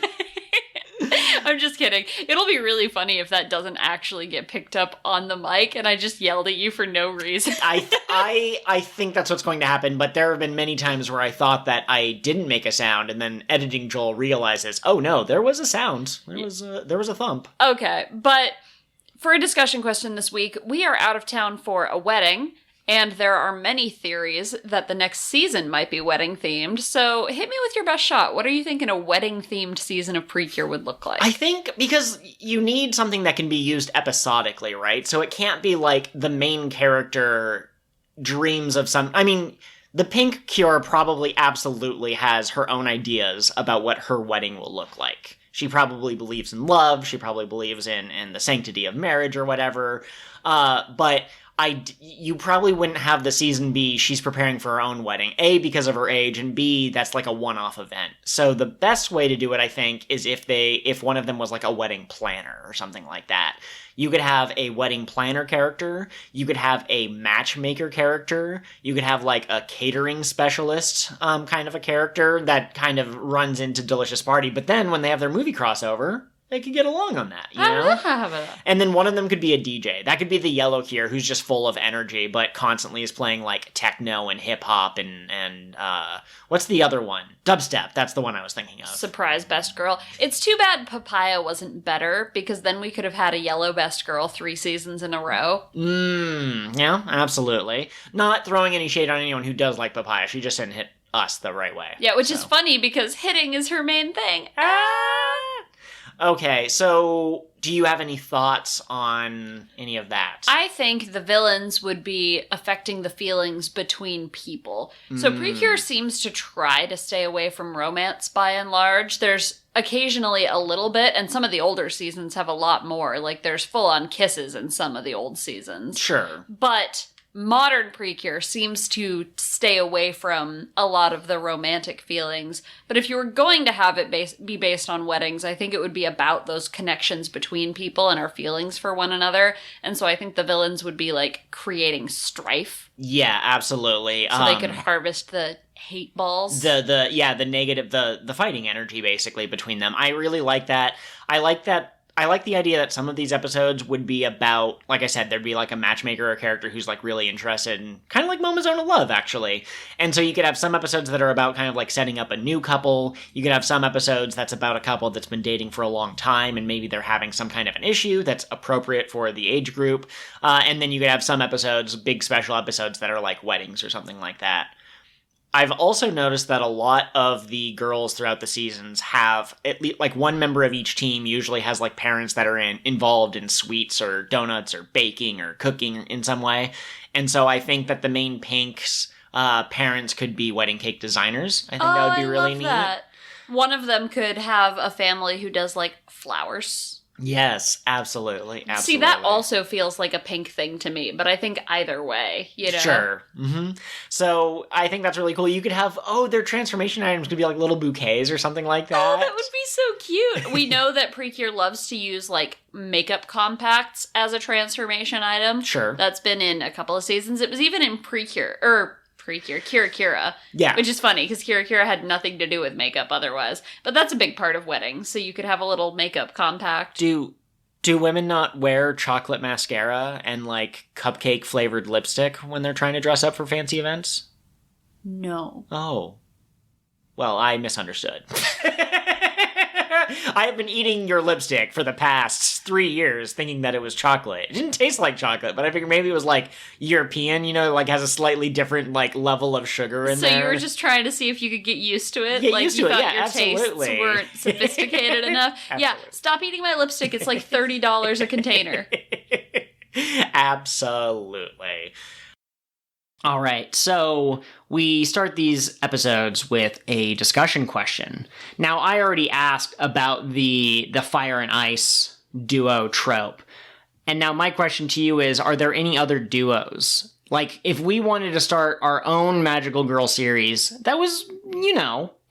I'm just kidding. It'll be really funny if that doesn't actually get picked up on the mic and I just yelled at you for no reason. I think that's what's going to happen, but there have been many times where I thought that I didn't make a sound, and then editing Joel realizes, oh no, there was a sound. There was a thump. Okay, but for a discussion question this week, we are out of town for a wedding, and there are many theories that the next season might be wedding-themed, so hit me with your best shot. What are you thinking a wedding-themed season of PreCure would look like? I think because you need something that can be used episodically, right? So it can't be like the main character dreams of some... I mean, the Pink Cure probably absolutely has her own ideas about what her wedding will look like. She probably believes in love, she probably believes in the sanctity of marriage or whatever, but... you probably wouldn't have the season be she's preparing for her own wedding. A, because of her age, and B, that's like a one-off event. So the best way to do it, I think, is if one of them was like a wedding planner or something like that. You could have a wedding planner character, you could have a matchmaker character, you could have like a catering specialist kind of a character that kind of runs into Delicious Party, but then when they have their movie crossover... they could get along on that, you know? And then one of them could be a DJ. That could be the Yellow Cure, who's just full of energy, but constantly is playing, like, techno and hip-hop and what's the other one? Dubstep, that's the one I was thinking of. Surprise Best Girl. It's too bad Papaya wasn't better, because then we could have had a Yellow Best Girl 3 seasons in a row. Yeah, absolutely. Not throwing any shade on anyone who does like Papaya, she just didn't hit us the right way. Yeah, which is funny, because hitting is her main thing. Okay, so do you have any thoughts on any of that? I think the villains would be affecting the feelings between people. So PreCure seems to try to stay away from romance by and large. There's occasionally a little bit, and some of the older seasons have a lot more. Like, there's full-on kisses in some of the old seasons. Sure. But... modern PreCure seems to stay away from a lot of the romantic feelings. But if you were going to have it be based on weddings, I think it would be about those connections between people and our feelings for one another. And so I think the villains would be, like, creating strife. Yeah, absolutely. So they could harvest the hate balls. The negative, the fighting energy, basically, between them. I really like that. I like the idea that some of these episodes would be about, like I said, there'd be like a matchmaker or a character who's like really interested in, kind of like Momo's Own Love, actually. And so you could have some episodes that are about kind of like setting up a new couple. You could have some episodes that's about a couple that's been dating for a long time and maybe they're having some kind of an issue that's appropriate for the age group. And then you could have some episodes, big special episodes that are like weddings or something like that. I've also noticed that a lot of the girls throughout the seasons have at least like one member of each team usually has like parents that are involved in sweets or donuts or baking or cooking in some way. And so I think that the main Pink's parents could be wedding cake designers. I think that would be really neat. That. One of them could have a family who does like flowers. Yes, absolutely. See, that also feels like a Pink thing to me, but I think either way, you know? Sure. Mm-hmm. So I think that's really cool. You could have, their transformation items could be like little bouquets or something like that. Oh, that would be so cute. We know that PreCure loves to use like makeup compacts as a transformation item. Sure. That's been in a couple of seasons. It was even in Kira. Yeah. Which is funny, because Kira had nothing to do with makeup otherwise. But that's a big part of weddings, so you could have a little makeup compact. Do women not wear chocolate mascara and, like, cupcake-flavored lipstick when they're trying to dress up for fancy events? No. Oh. Well, I misunderstood. I have been eating your lipstick for the past 3 years thinking that it was chocolate. It didn't taste like chocolate, but I figured maybe it was like European, you know, like has a slightly different like level of sugar in there. So you were just trying to see if you could get used to it? Get like used you to thought it, yeah, your absolutely. tastes weren't sophisticated enough? Yeah, stop eating my lipstick. It's like $30 a container. Absolutely. All right, so we start these episodes with a discussion question. Now, I already asked about the fire and ice duo trope, And now my question to you is, are there any other duos? Like, if we wanted to start our own Magical Girl series that was,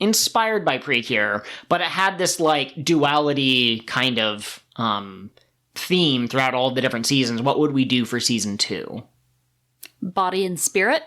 inspired by PreCure, but it had this, like, duality kind of theme throughout all the different seasons, what would we do for season 2? Body and spirit?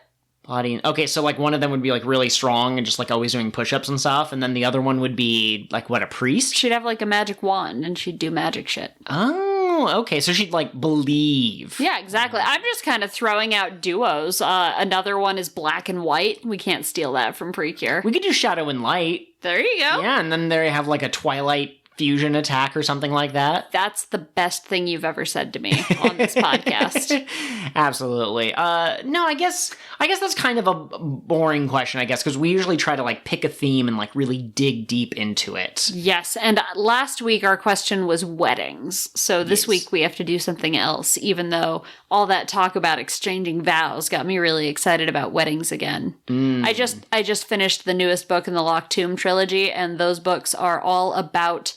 Okay, so, like, one of them would be, like, really strong and just, like, always doing push-ups and stuff, and then the other one would be, like, what, a priest? She'd have, like, a magic wand, and she'd do magic shit. Oh, okay, so she'd, like, believe. Yeah, exactly. I'm just kind of throwing out duos. Another one is black and white. We can't steal that from PreCure. We could do Shadow and Light. There you go. Yeah, and then they have, like, a Twilight fusion attack or something like that. That's the best thing you've ever said to me on this podcast. Absolutely. No, I guess that's kind of a boring question, I guess, because we usually try to, like, pick a theme and, like, really dig deep into it. Yes, and last week our question was weddings. So this week we have to do something else, even though all that talk about exchanging vows got me really excited about weddings again. I just finished the newest book in the Locked Tomb trilogy, and those books are all about,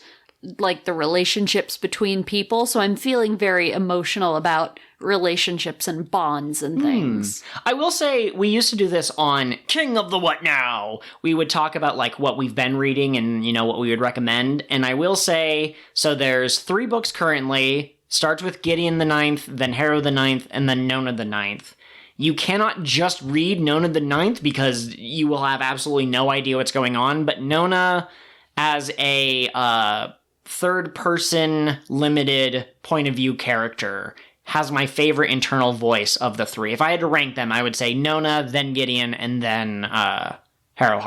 like, the relationships between people, so I'm feeling very emotional about relationships and bonds and things. I will say, we used to do this on King of the What Now. We would talk about, like, what we've been reading and, what we would recommend, and I will say, so there's 3 books currently, starts with Gideon the Ninth, then Harrow the Ninth, and then Nona the Ninth. You cannot just read Nona the Ninth because you will have absolutely no idea what's going on, but Nona, as a third-person limited point of view character, has my favorite internal voice of the 3. If I had to rank them, I would say Nona, then Gideon, and then Harrow.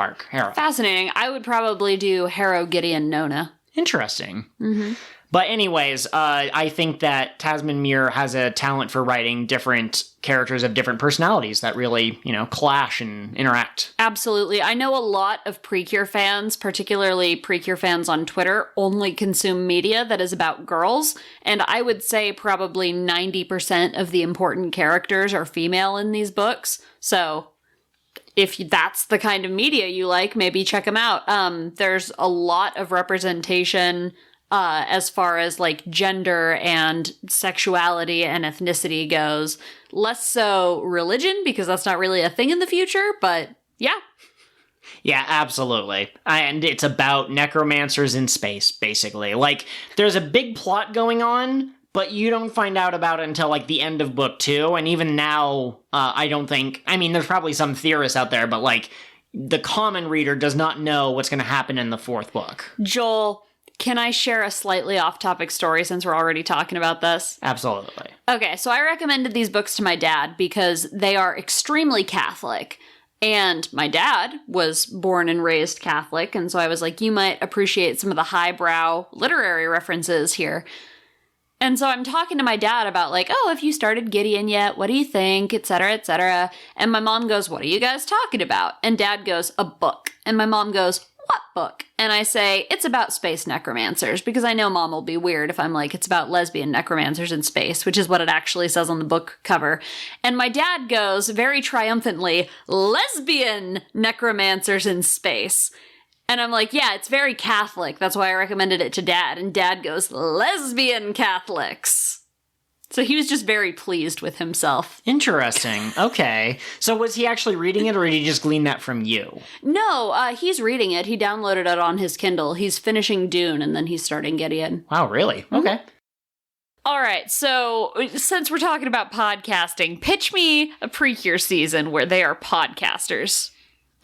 Fascinating. I would probably do Harrow, Gideon, Nona. Interesting. Mm-hmm. But anyways, I think that Tasman Muir has a talent for writing different characters of different personalities that really, clash and interact. Absolutely. I know a lot of PreCure fans, particularly PreCure fans on Twitter, only consume media that is about girls, and I would say probably 90% of the important characters are female in these books, so if that's the kind of media you like, maybe check them out. There's a lot of representation as far as, like, gender and sexuality and ethnicity goes. Less so religion, because that's not really a thing in the future, but yeah. Yeah, absolutely. And it's about necromancers in space, basically. Like, there's a big plot going on, but you don't find out about it until, like, the end of book 2, and even now, I don't think... I mean, there's probably some theorists out there, but, like, the common reader does not know what's going to happen in the 4th book. Joel, can I share a slightly off-topic story since we're already talking about this? Absolutely. Okay, so I recommended these books to my dad because they are extremely Catholic. And my dad was born and raised Catholic, and so I was like, you might appreciate some of the highbrow literary references here. And so I'm talking to my dad about, like, oh, have you started Gideon yet? What do you think? Etc., etc. And my mom goes, what are you guys talking about? And dad goes, a book. And my mom goes, what book? And I say, it's about space necromancers, because I know mom will be weird if I'm like, it's about lesbian necromancers in space, which is what it actually says on the book cover. And my dad goes, very triumphantly, lesbian necromancers in space. And I'm like, yeah, it's very Catholic. That's why I recommended it to dad. And dad goes, lesbian Catholics. So he was just very pleased with himself. Interesting. Okay. So was he actually reading it, or did he just glean that from you? No, he's reading it. He downloaded it on his Kindle. He's finishing Dune, and then he's starting Gideon. Wow, really? Okay. All right, so since we're talking about podcasting, pitch me a PreCure season where they are podcasters.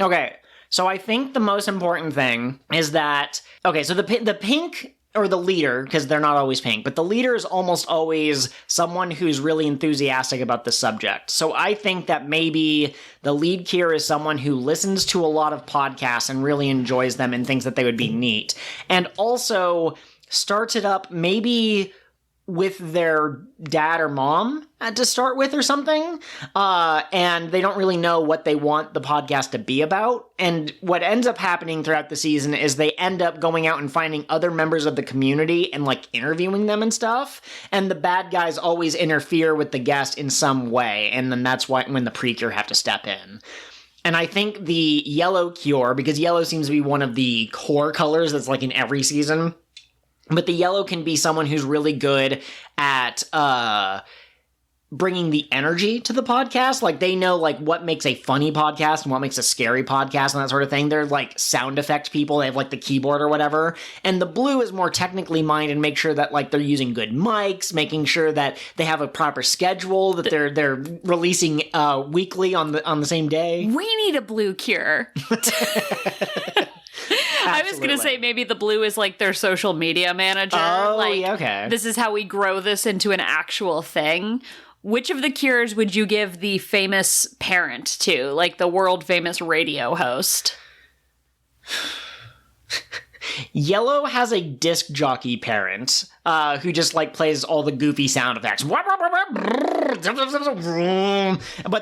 Okay, so I think the most important thing is that... Okay, so the pink... or the leader, because they're not always pink, but the leader is almost always someone who's really enthusiastic about the subject. So I think that maybe the lead Kier is someone who listens to a lot of podcasts and really enjoys them and thinks that they would be neat. And also starts it up maybe with their dad or mom to start with or something, and they don't really know what they want the podcast to be about. And what ends up happening throughout the season is they end up going out and finding other members of the community and, like, interviewing them and stuff, and the bad guys always interfere with the guest in some way, and then that's why when the PreCure have to step in. And I think the yellow cure, because yellow seems to be one of the core colors that's, like, in every season, But the yellow can be someone who's really good at bringing the energy to the podcast. Like, they know, like, what makes a funny podcast and what makes a scary podcast and that sort of thing. They're, like, sound effect people. They have, like, the keyboard or whatever. And the blue is more technically minded and make sure that, like, they're using good mics, making sure that they have a proper schedule, that they're releasing weekly on the same day. We need a blue cure. I was going to say maybe the blue is like their social media manager. Oh, like, yeah, okay. This is how we grow this into an actual thing. Which of the cures would you give the famous parent to? Like the world famous radio host? Yellow has a disc jockey parent who just, like, plays all the goofy sound effects. But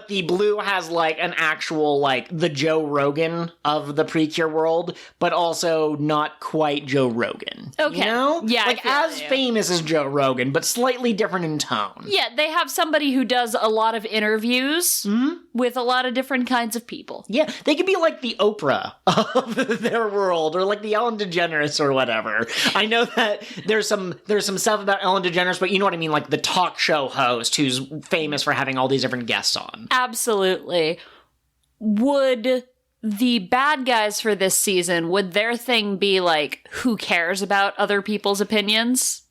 the blue has, like, an actual, like, the Joe Rogan of the PreCure world, but also not quite Joe Rogan. Okay. You know? Yeah, like, as famous as Joe Rogan, but slightly different in tone. Yeah, they have somebody who does a lot of interviews with a lot of different kinds of people. Yeah, they could be like the Oprah of their world, or like the Ellen DeGeneres or whatever. I know that there's some stuff about Ellen DeGeneres, but you know what I mean, like the talk show host who's famous for having all these different guests on. Absolutely. Would the bad guys for this season, would their thing be like, who cares about other people's opinions?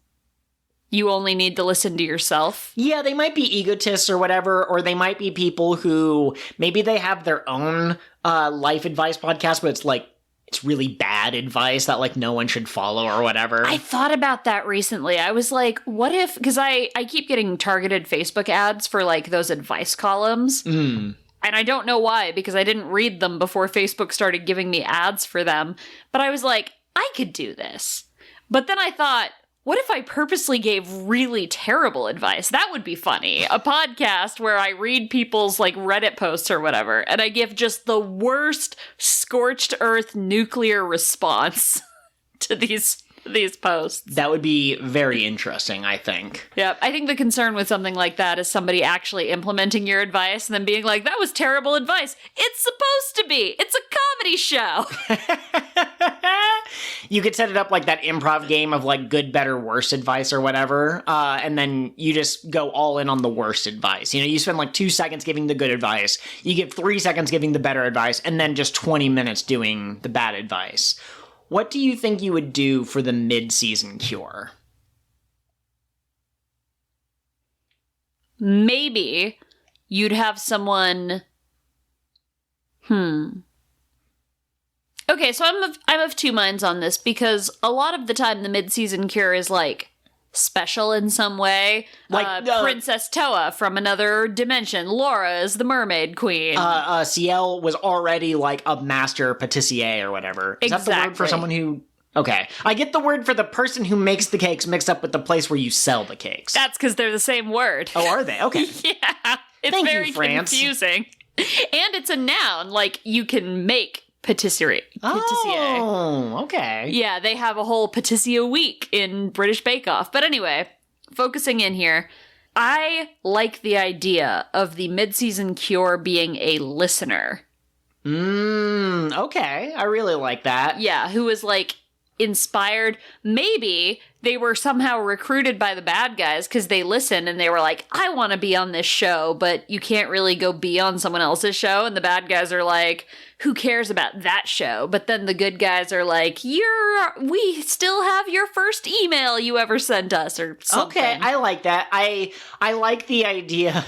You only need to listen to yourself. Yeah, they might be egotists or whatever, or they might be people who maybe they have their own life advice podcast, but it's like, it's really bad advice that, like, no one should follow or whatever. I thought about that recently. I was like, what if, because I keep getting targeted Facebook ads for, like, those advice columns. And I don't know why, because I didn't read them before Facebook started giving me ads for them. But I was like, I could do this. But then I thought, what if I purposely gave really terrible advice? That would be funny. A podcast where I read people's, like, Reddit posts or whatever, and I give just the worst scorched earth nuclear response to these posts. That would be very interesting, I think. Yep. I think the concern with something like that is somebody actually implementing your advice and then being like, that was terrible advice. It's supposed to be. It's a comedy show. You could set it up like that improv game of, like, good, better, worse advice or whatever, and then you just go all in on the worst advice. You know, you spend like 2 seconds giving the good advice, you give 3 seconds giving the better advice, and then just 20 minutes doing the bad advice. What do you think you would do for the mid-season cure? Maybe you'd have someone... Okay, so I'm of two minds on this, because a lot of the time the mid-season cure is, like, special in some way. Like Princess Toa from another dimension. Laura is the mermaid queen. Ciel was already, like, a master patissier or whatever. Is that the word for someone who... Okay. I get the word for the person who makes the cakes mixed up with the place where you sell the cakes. That's because they're the same word. Oh, are they? Okay. Yeah. It's Thank very you, France. confusing. And it's a noun. Like, you can make patisserie. Oh, okay. Yeah, they have a whole patissier week in British Bake Off. But anyway, focusing in here, I like the idea of the mid-season cure being a listener. Okay. I really like that. Yeah, who is, like, inspired. Maybe they were somehow recruited by the bad guys because they listened and they were like, I want to be on this show, but you can't really go be on someone else's show. And the bad guys are like, who cares about that show? But then the good guys are like, we still have your first email you ever sent us or something. Okay, I like that. I like the idea.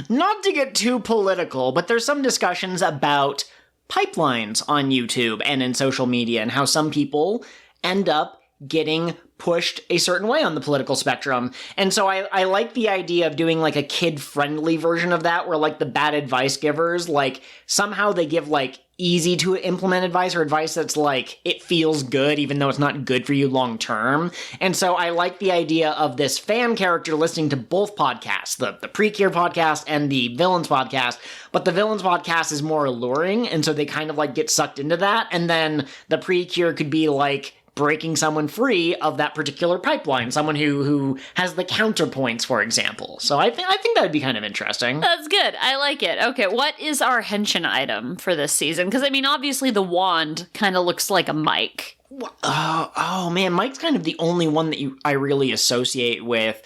Not to get too political, but there's some discussions about pipelines on YouTube and in social media and how some people end up getting pushed a certain way on the political spectrum. And so I like the idea of doing like a kid-friendly version of that where like the bad advice givers, like somehow they give like easy to implement advice or advice that's like, it feels good even though it's not good for you long term. And so I like the idea of this fan character listening to both podcasts, the PreCure podcast and the Villains podcast, but the Villains podcast is more alluring, and so they kind of like get sucked into that, and then the PreCure could be like breaking someone free of that particular pipeline, someone who has the counterpoints, for example. So I think that would be kind of interesting. That's good. I like it. Okay, what is our henshin item for this season? Because, I mean, obviously the wand kind of looks like a mic. Oh man, Mike's kind of the only one that I really associate with.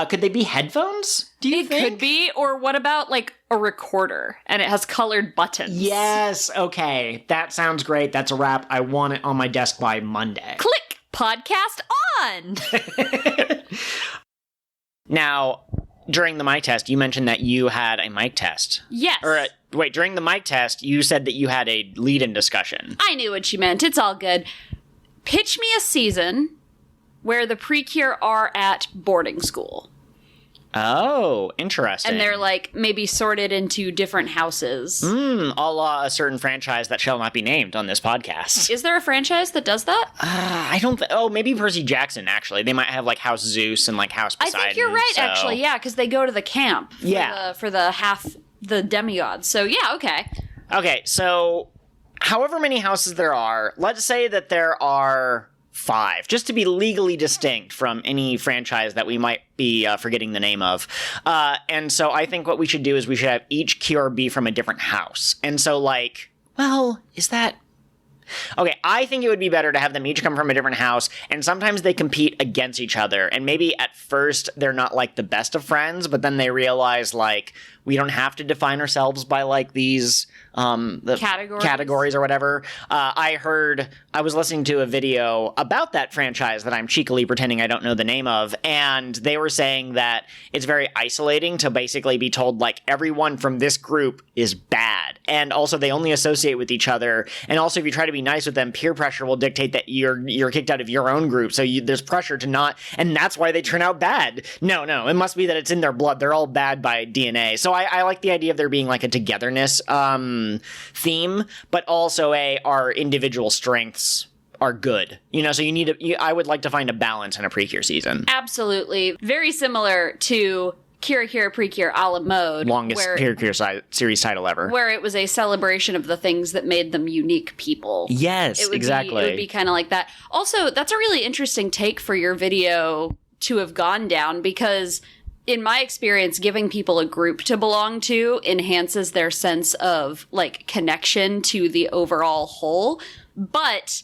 Could they be headphones? Do you think? Could be, or what about like a recorder and it has colored buttons? Yes, okay. That sounds great. That's a wrap. I want it on my desk by Monday. Click! Podcast on! Now, during the mic test, you mentioned that you had a mic test. Yes. Or, wait, during the mic test, you said that you had a lead-in discussion. I knew what you meant. It's all good. Pitch me a season where the PreCure are at boarding school. Oh, interesting. And they're, like, maybe sorted into different houses. A la a certain franchise that shall not be named on this podcast. Is there a franchise that does that? I don't oh, maybe Percy Jackson, actually. They might have, like, House Zeus and, like, House Poseidon. I think you're right, actually, yeah, because they go to the camp for the demigods. So, yeah, okay. Okay, so however many houses there are, let's say that there are 5, just to be legally distinct from any franchise that we might be forgetting the name of. And so I think what we should do is we should have each cure be from a different house. And so, like, well, is that... Okay, I think it would be better to have them each come from a different house, and sometimes they compete against each other, and maybe at first they're not, like, the best of friends, but then they realize, like, we don't have to define ourselves by, like, these the categories or whatever. I was listening to a video about that franchise that I'm cheekily pretending I don't know the name of, and they were saying that it's very isolating to basically be told, like, everyone from this group is bad, and also they only associate with each other, and also if you try to be nice with them, peer pressure will dictate that you're kicked out of your own group, so there's pressure to not, and that's why they turn out bad. No, it must be that it's in their blood. They're all bad by DNA. So I like the idea of there being, like, a togetherness theme, but also our individual strengths are good. You know, so I would like to find a balance in a PreCure season. Absolutely. Very similar to Car PreCure a la mode. Longest PreCure series title ever. Where it was a celebration of the things that made them unique people. Yes, exactly. It would be kind of like that. Also, that's a really interesting take for your video to have gone down, because in my experience, giving people a group to belong to enhances their sense of, like, connection to the overall whole. But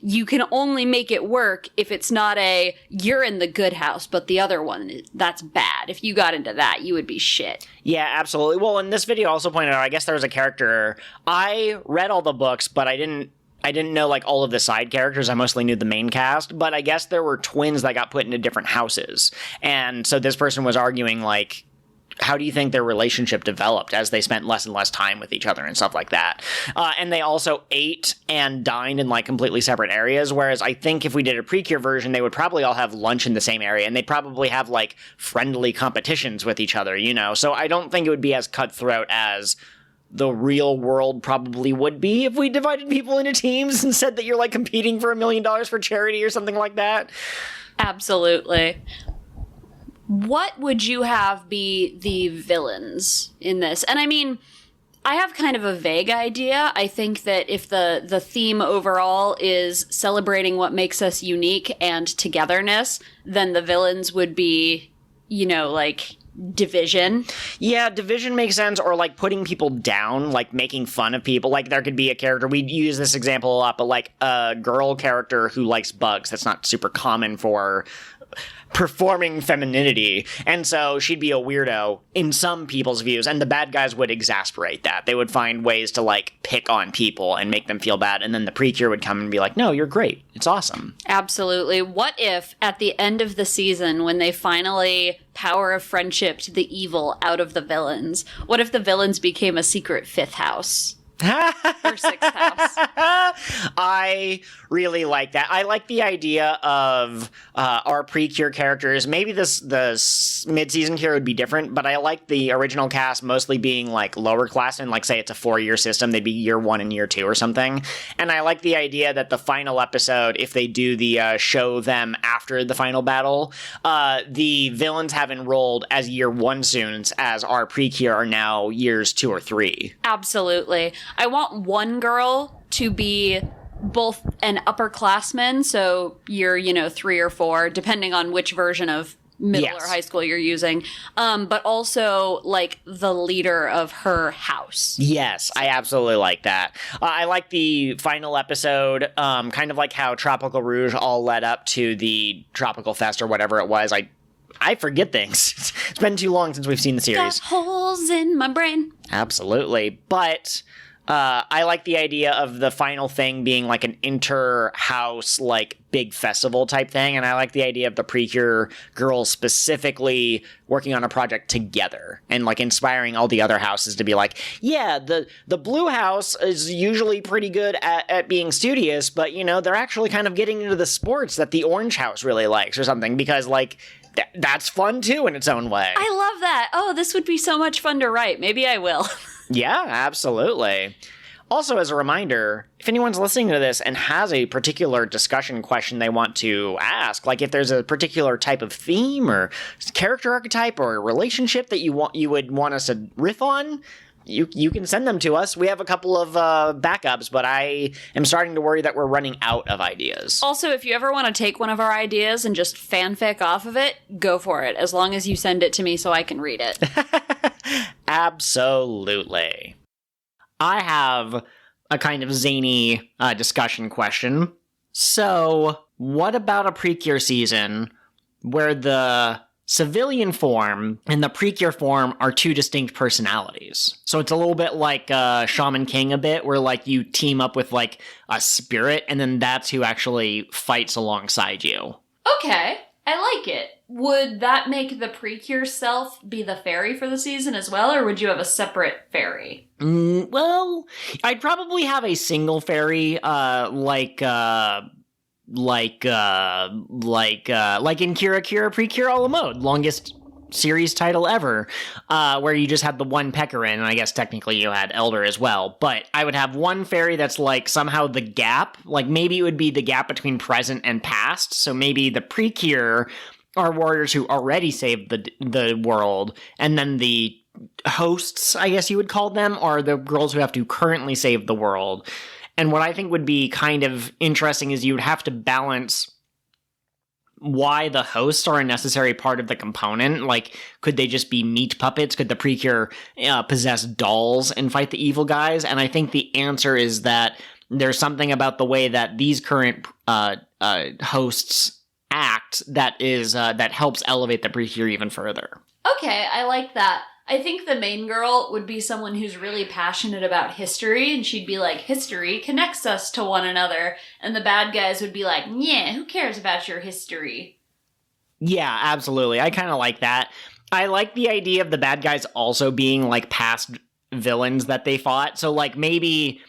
you can only make it work if it's not you're in the good house, but the other one, that's bad. If you got into that, you would be shit. Yeah, absolutely. Well, in this video also pointed out, I guess there was a character. I read all the books, but I didn't know, like, all of the side characters. I mostly knew the main cast, but I guess there were twins that got put into different houses. And so this person was arguing, like, how do you think their relationship developed as they spent less and less time with each other and stuff like that? And they also ate and dined in, like, completely separate areas, whereas I think if we did a PreCure version, they would probably all have lunch in the same area, and they'd probably have, like, friendly competitions with each other, you know? So I don't think it would be as cutthroat as the real world probably would be if we divided people into teams and said that you're, like, competing for $1 million for charity or something like that. Absolutely. What would you have be the villains in this? And I mean, I have kind of a vague idea. I think that if the theme overall is celebrating what makes us unique and togetherness, then the villains would be, you know, like, division. Yeah, division makes sense, or, like, putting people down, like, making fun of people. Like, there could be a character, we use this example a lot, but, like, a girl character who likes bugs. That's not super common for performing femininity, and so she'd be a weirdo in some people's views, and the bad guys would exasperate that. They would find ways to, like, pick on people and make them feel bad, and then the PreCure would come and be like, no, you're great. It's awesome. Absolutely. What if, at the end of the season, when they finally power of friendship to the evil out of the villains, what if the villains became a secret fifth house? Or sixth house? I really like that. I like the idea of our PreCure characters. Maybe the mid-season cure would be different, but I like the original cast mostly being, like, lower class, and, like, say it's a 4-year system, they'd be year 1 and year 2 or something. And I like the idea that the final episode, if they do the show them after the final battle, the villains have enrolled as year 1 students, as our PreCure are now years 2 or 3. Absolutely. I want one girl to be both an upperclassman, so you're, 3 or 4, depending on which version of middle Yes. or high school you're using, but also like the leader of her house. Yes, I absolutely like that. I like the final episode, kind of like how Tropical Rouge all led up to the Tropical Fest or whatever it was. I forget things. It's been too long since we've seen the series. Got holes in my brain. Absolutely. But I like the idea of the final thing being like an inter-house, like, big festival type thing. And I like the idea of the PreCure girls specifically working on a project together and, like, inspiring all the other houses to be like, yeah, the blue house is usually pretty good at being studious, but, you know, they're actually kind of getting into the sports that the orange house really likes or something because, like, that's fun too in its own way. I love that. Oh, this would be so much fun to write. Maybe I will. Yeah, absolutely. Also, as a reminder, if anyone's listening to this and has a particular discussion question they want to ask, like if there's a particular type of theme or character archetype or relationship that you would want us to riff on, you can send them to us. We have a couple of backups, but I am starting to worry that we're running out of ideas. Also, if you ever want to take one of our ideas and just fanfic off of it, go for it, as long as you send it to me so I can read it. Absolutely. I have a kind of zany discussion question. So, what about a PreCure season where the civilian form and the PreCure form are two distinct personalities? So it's a little bit like Shaman King a bit, where like you team up with like a spirit and then that's who actually fights alongside you. Okay, I like it. Would that make the PreCure self be the fairy for the season as well, or would you have a separate fairy? Well, I'd probably have a single fairy, like in Car PreCure a la mode, longest series title ever, where you just had the one Pecorin, and I guess technically you had Elder as well, but I would have one fairy that's like somehow the gap, like maybe it would be the gap between present and past, so maybe the PreCure are warriors who already saved the world, and then the hosts, I guess you would call them, are the girls who have to currently save the world. And what I think would be kind of interesting is you would have to balance why the hosts are a necessary part of the component. Like, could they just be meat puppets? Could the PreCure possess dolls and fight the evil guys? And I think the answer is that there's something about the way that these current hosts act that helps elevate the PreCure even further. Okay, I like that. I think the main girl would be someone who's really passionate about history, and she'd be like, history connects us to one another, and the bad guys would be like, yeah, who cares about your history? Yeah, absolutely. I kind of like that. I like the idea of the bad guys also being like past villains that they fought. So like maybe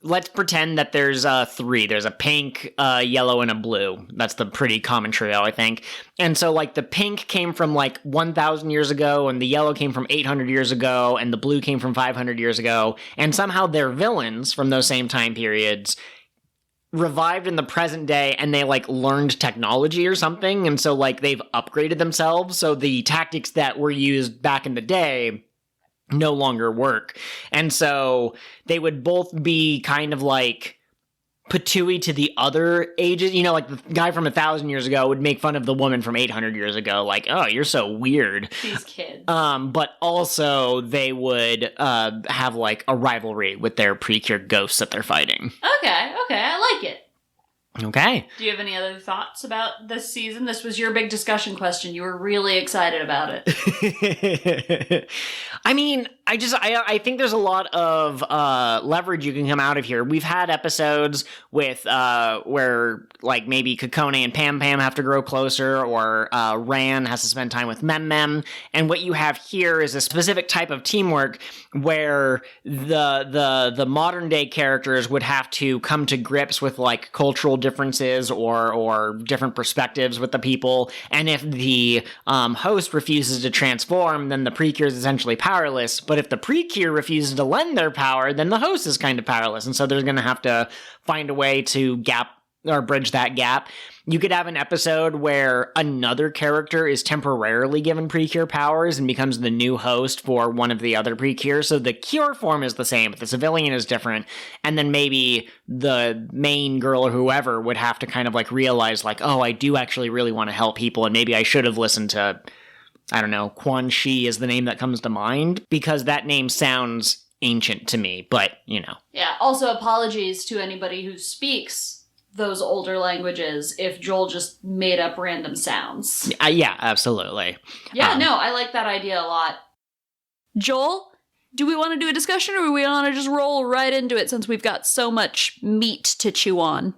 let's pretend that there's three. There's a pink, yellow, and a blue. That's the pretty common trio, I think. And so, like, the pink came from, like, 1,000 years ago, and the yellow came from 800 years ago, and the blue came from 500 years ago. And somehow they're villains from those same time periods, revived in the present day, and they, like, learned technology or something. And so, like, they've upgraded themselves. So the tactics that were used back in the day no longer work. And so they would both be kind of like patooey to the other ages. You know, like the guy from 1,000 years ago would make fun of the woman from 800 years ago. Like, oh, you're so weird. These kids. But also they would have like a rivalry with their PreCure ghosts that they're fighting. Okay, I like it. Okay. Do you have any other thoughts about this season? This was your big discussion question. You were really excited about it. I mean, I think there's a lot of leverage you can come out of here. We've had episodes with where like maybe Kokone and Pam Pam have to grow closer, or Ran has to spend time with Mem Mem. And what you have here is a specific type of teamwork where the modern day characters would have to come to grips with like cultural differences or different perspectives with the people. And if the host refuses to transform, then the PreCure is essentially powerless. But if the PreCure refuses to lend their power, then the host is kind of powerless. And so they're going to have to find a way to or bridge that gap. You could have an episode where another character is temporarily given PreCure powers and becomes the new host for one of the other PreCure. So the cure form is the same, but the civilian is different. And then maybe the main girl or whoever would have to kind of like realize like, oh, I do actually really want to help people. And maybe I should have listened to, I don't know, Quan Shi is the name that comes to mind because that name sounds ancient to me, but you know. Yeah, also apologies to anybody who speaks those older languages if Joel just made up random sounds. Yeah, absolutely. Yeah, no, I like that idea a lot. Joel, do we want to do a discussion or do we want to just roll right into it since we've got so much meat to chew on?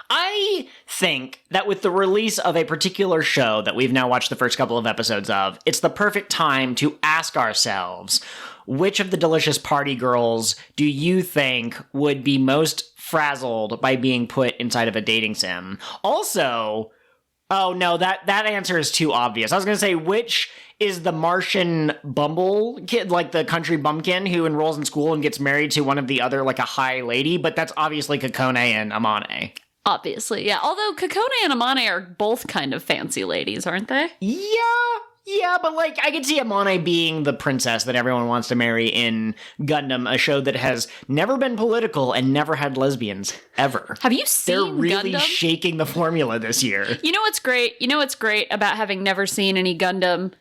I think that with the release of a particular show that we've now watched the first couple of episodes of, it's the perfect time to ask ourselves, which of the delicious party girls do you think would be most frazzled by being put inside of a dating sim? Also, oh no, that answer is too obvious. I was going to say, which is the Martian bumble kid, like the country bumpkin who enrolls in school and gets married to one of the other, like a high lady, but that's obviously Kokone and Amane. Obviously, yeah. Although Kokone and Amane are both kind of fancy ladies, aren't they? Yeah, but like I could see Amane being the princess that everyone wants to marry in Gundam, a show that has never been political and never had lesbians ever. Have you seen They're really Gundam? shaking the formula this year. You know what's great? You know what's great about having never seen any Gundam?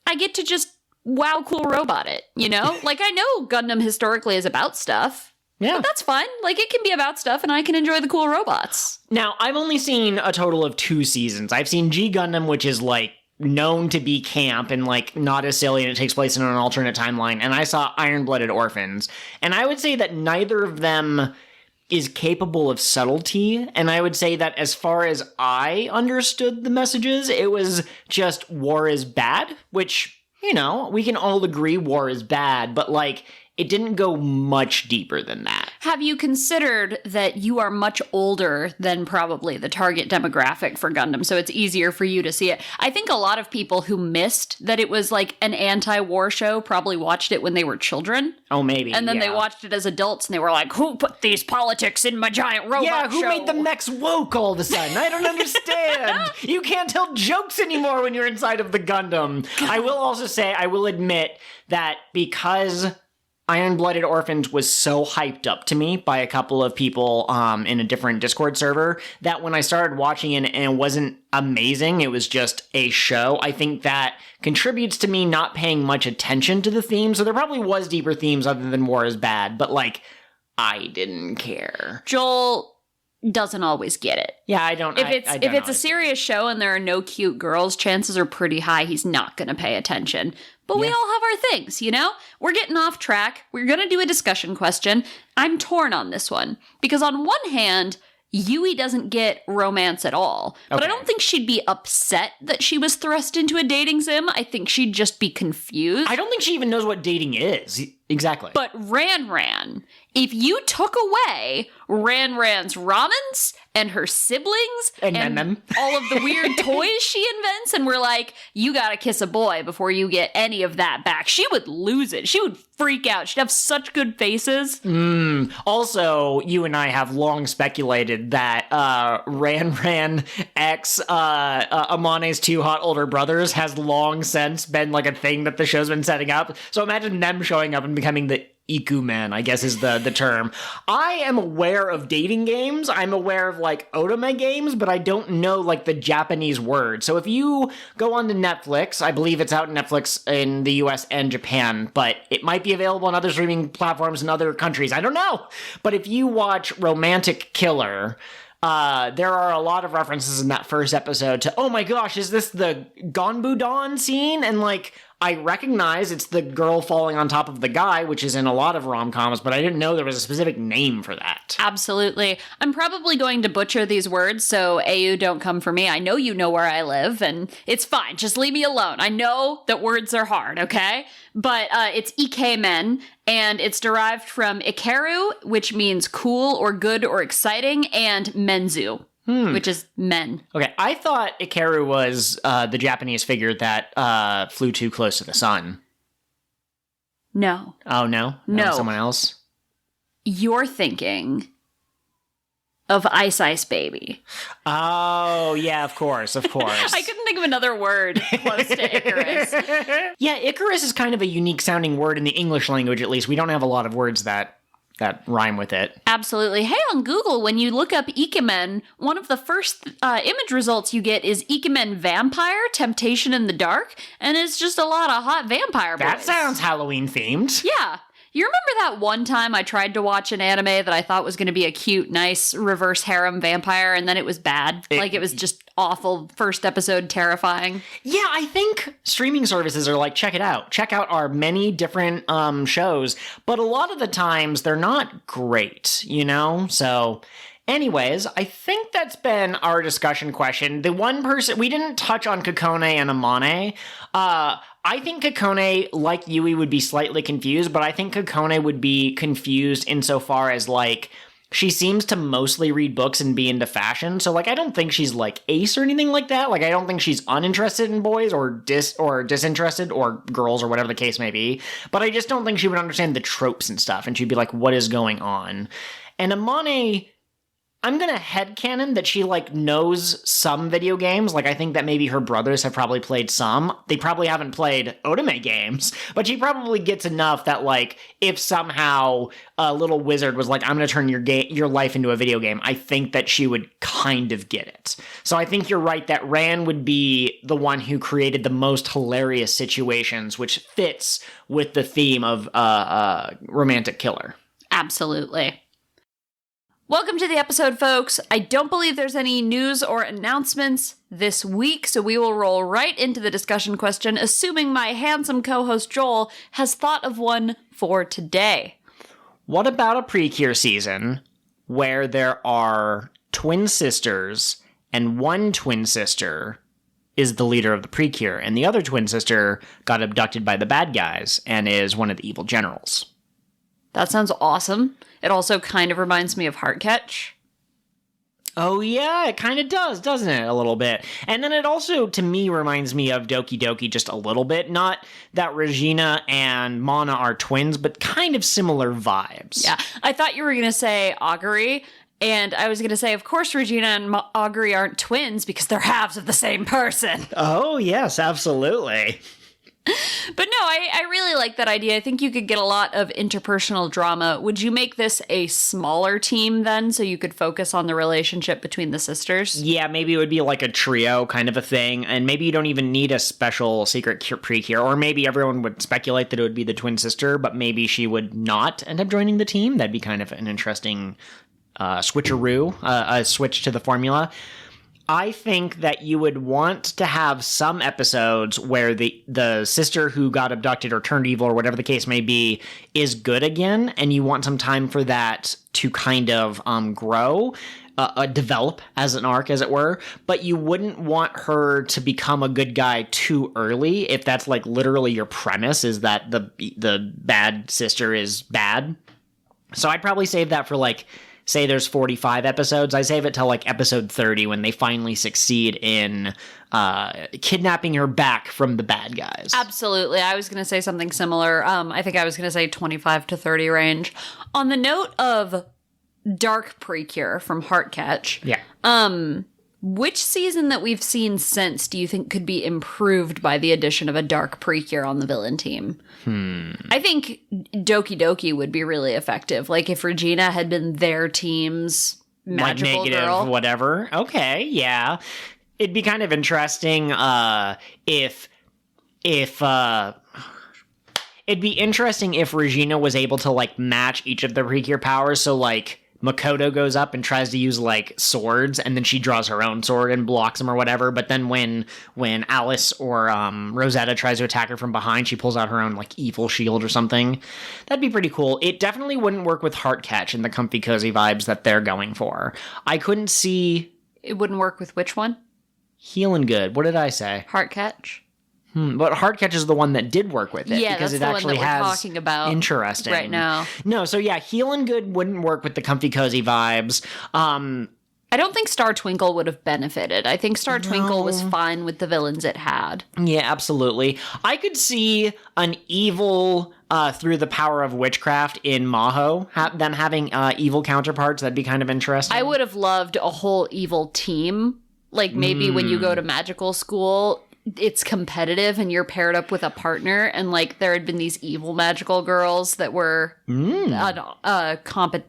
I get to just wow, cool robot it, you know? Like I know Gundam historically is about stuff. Yeah. But that's fun. Like, it can be about stuff, and I can enjoy the cool robots. Now, I've only seen a total of 2 seasons. I've seen G Gundam, which is, like, known to be camp and, like, not as silly, and it takes place in an alternate timeline. And I saw Iron-Blooded Orphans. And I would say that neither of them is capable of subtlety. And I would say that as far as I understood the messages, it was just war is bad, which, you know, we can all agree war is bad, but, like, it didn't go much deeper than that. Have you considered that you are much older than probably the target demographic for Gundam, so it's easier for you to see it? I think a lot of people who missed that it was like an anti-war show probably watched it when they were children. Oh, maybe. And then they watched it as adults and they were like, who put these politics in my giant robot show? Yeah, who made the mechs woke all of a sudden? I don't understand. You can't tell jokes anymore when you're inside of the Gundam. I will also say, I will admit that because Iron-Blooded Orphans was so hyped up to me by a couple of people in a different Discord server that when I started watching it and it wasn't amazing, it was just a show, I think that contributes to me not paying much attention to the themes. So there probably was deeper themes other than war is bad, but like, I didn't care. Joel doesn't always get it. Yeah, I don't. If it's a serious show and there are no cute girls, chances are pretty high he's not going to pay attention. But we all have our things, you know? We're getting off track. We're going to do a discussion question. I'm torn on this one. Because on one hand, Yui doesn't get romance at all. But I don't think she'd be upset that she was thrust into a dating sim. I think she'd just be confused. I don't think she even knows what dating is. Exactly. But Ran, if you took away Ran's ramens and her siblings and all of the weird toys she invents and we're like, you gotta kiss a boy before you get any of that back, she would lose it. She would freak out. She'd have such good faces. Also, you and I have long speculated that Ran X Amane's 2 hot older brothers has long since been like a thing that the show's been setting up. So imagine them showing up and becoming the Ikumen, I guess is the term. I am aware of dating games. I'm aware of like otome games, but I don't know like the Japanese word. So if you go on to Netflix, I believe it's out on Netflix in the US and Japan, but it might be available on other streaming platforms in other countries. I don't know. But if you watch Romantic Killer, there are a lot of references in that first episode to, oh my gosh, is this the Gonbudan scene? And like, I recognize it's the girl falling on top of the guy, which is in a lot of rom-coms, but I didn't know there was a specific name for that. Absolutely. I'm probably going to butcher these words, so AU, don't come for me. I know you know where I live, and it's fine. Just leave me alone. I know that words are hard, okay? But it's Ikemen, and it's derived from Ikeru, which means cool or good or exciting, and Menzu. Which is men. Okay, I thought Ikeru was the Japanese figure that flew too close to the sun. No. Oh, no? No. Someone else? You're thinking of Ice Baby. Oh, yeah, of course. I couldn't think of another word close to Icarus. Yeah, Icarus is kind of a unique sounding word in the English language, at least. We don't have a lot of words that rhyme with it. Absolutely. Hey, on Google, when you look up Ikemen, one of the first image results you get is Ikemen Vampire, Temptation in the Dark, and it's just a lot of hot vampire boys. That sounds Halloween themed. Yeah. You remember that one time I tried to watch an anime that I thought was going to be a cute, nice reverse harem vampire, and then it was bad? It was just awful. First episode, terrifying. Yeah, I think streaming services are like, check it out. Check out our many different shows. But a lot of the times, they're not great, you know? So... anyways, I think that's been our discussion question. The one person... we didn't touch on Kokone and Amane. I think Kokone, like Yui, would be slightly confused, but I think Kokone would be confused insofar as, like, she seems to mostly read books and be into fashion, so, like, I don't think she's, like, ace or anything like that. Like, I don't think she's uninterested in boys or disinterested or girls or whatever the case may be, but I just don't think she would understand the tropes and stuff, and she'd be like, what is going on? And Amane... I'm gonna headcanon that she, like, knows some video games. Like, I think that maybe her brothers have probably played some. They probably haven't played Otome games, but she probably gets enough that, like, if somehow a little wizard was like, I'm gonna turn your life into a video game, I think that she would kind of get it. So I think you're right that Ran would be the one who created the most hilarious situations, which fits with the theme of romantic killer. Absolutely. Welcome to the episode, folks. I don't believe there's any news or announcements this week, so we will roll right into the discussion question, assuming my handsome co-host Joel has thought of one for today. What about a PreCure season where there are twin sisters and one twin sister is the leader of the PreCure, and the other twin sister got abducted by the bad guys and is one of the evil generals? That sounds awesome. It also kind of reminds me of Heartcatch. Oh yeah, it kind of does, doesn't it? A little bit. And then it also, to me, reminds me of Doki Doki just a little bit. Not that Regina and Mana are twins, but kind of similar vibes. Yeah, I thought you were going to say Augury, and I was going to say, of course, Regina and Augury aren't twins because they're halves of the same person. Oh yes, absolutely. But no, I really like that idea. I think you could get a lot of interpersonal drama. Would you make this a smaller team then, so you could focus on the relationship between the sisters? Yeah, maybe it would be like a trio kind of a thing, and maybe you don't even need a special secret PreCure, or maybe everyone would speculate that it would be the twin sister, but maybe she would not end up joining the team. That'd be kind of an interesting switcheroo, a switch to the formula. I think that you would want to have some episodes where the sister who got abducted or turned evil or whatever the case may be is good again, and you want some time for that to kind of grow, develop as an arc, as it were, but you wouldn't want her to become a good guy too early if that's like literally your premise, is that the bad sister is bad. So I'd probably save that for like, say there's 45 episodes, I save it till like episode 30 when they finally succeed in kidnapping her back from the bad guys. Absolutely. I was going to say something similar. I think I was going to say 25 to 30 range. On the note of Dark PreCure from Heartcatch, which season that we've seen since do you think could be improved by the addition of a Dark PreCure on the villain team? I think Doki Doki would be really effective. Like if Regina had been their team's magical like negative girl. Whatever. Okay, yeah. It'd be kind of interesting if it'd be interesting if Regina was able to like match each of the PreCure powers. So like Makoto goes up and tries to use like swords, and then she draws her own sword and blocks them or whatever. But then when Alice or Rosetta tries to attack her from behind, she pulls out her own like evil shield or something. That'd be pretty cool. It definitely wouldn't work with Heartcatch and the comfy cozy vibes that they're going for. I couldn't see. It wouldn't work with which one? Healing Good. What did I say? Heartcatch. But Heartcatch is the one that did work with it. Yeah, because that's it the actually one that we're has talking about interesting right now. No, so yeah, Healin' Good wouldn't work with the comfy cozy vibes. I don't think Star Twinkle would have benefited. I think Star Twinkle was fine with the villains it had. Yeah, absolutely. I could see an evil through the power of witchcraft in Maho, them having evil counterparts. That'd be kind of interesting. I would have loved a whole evil team. Like maybe when you go to magical school, it's competitive and you're paired up with a partner, and like there had been these evil magical girls that were a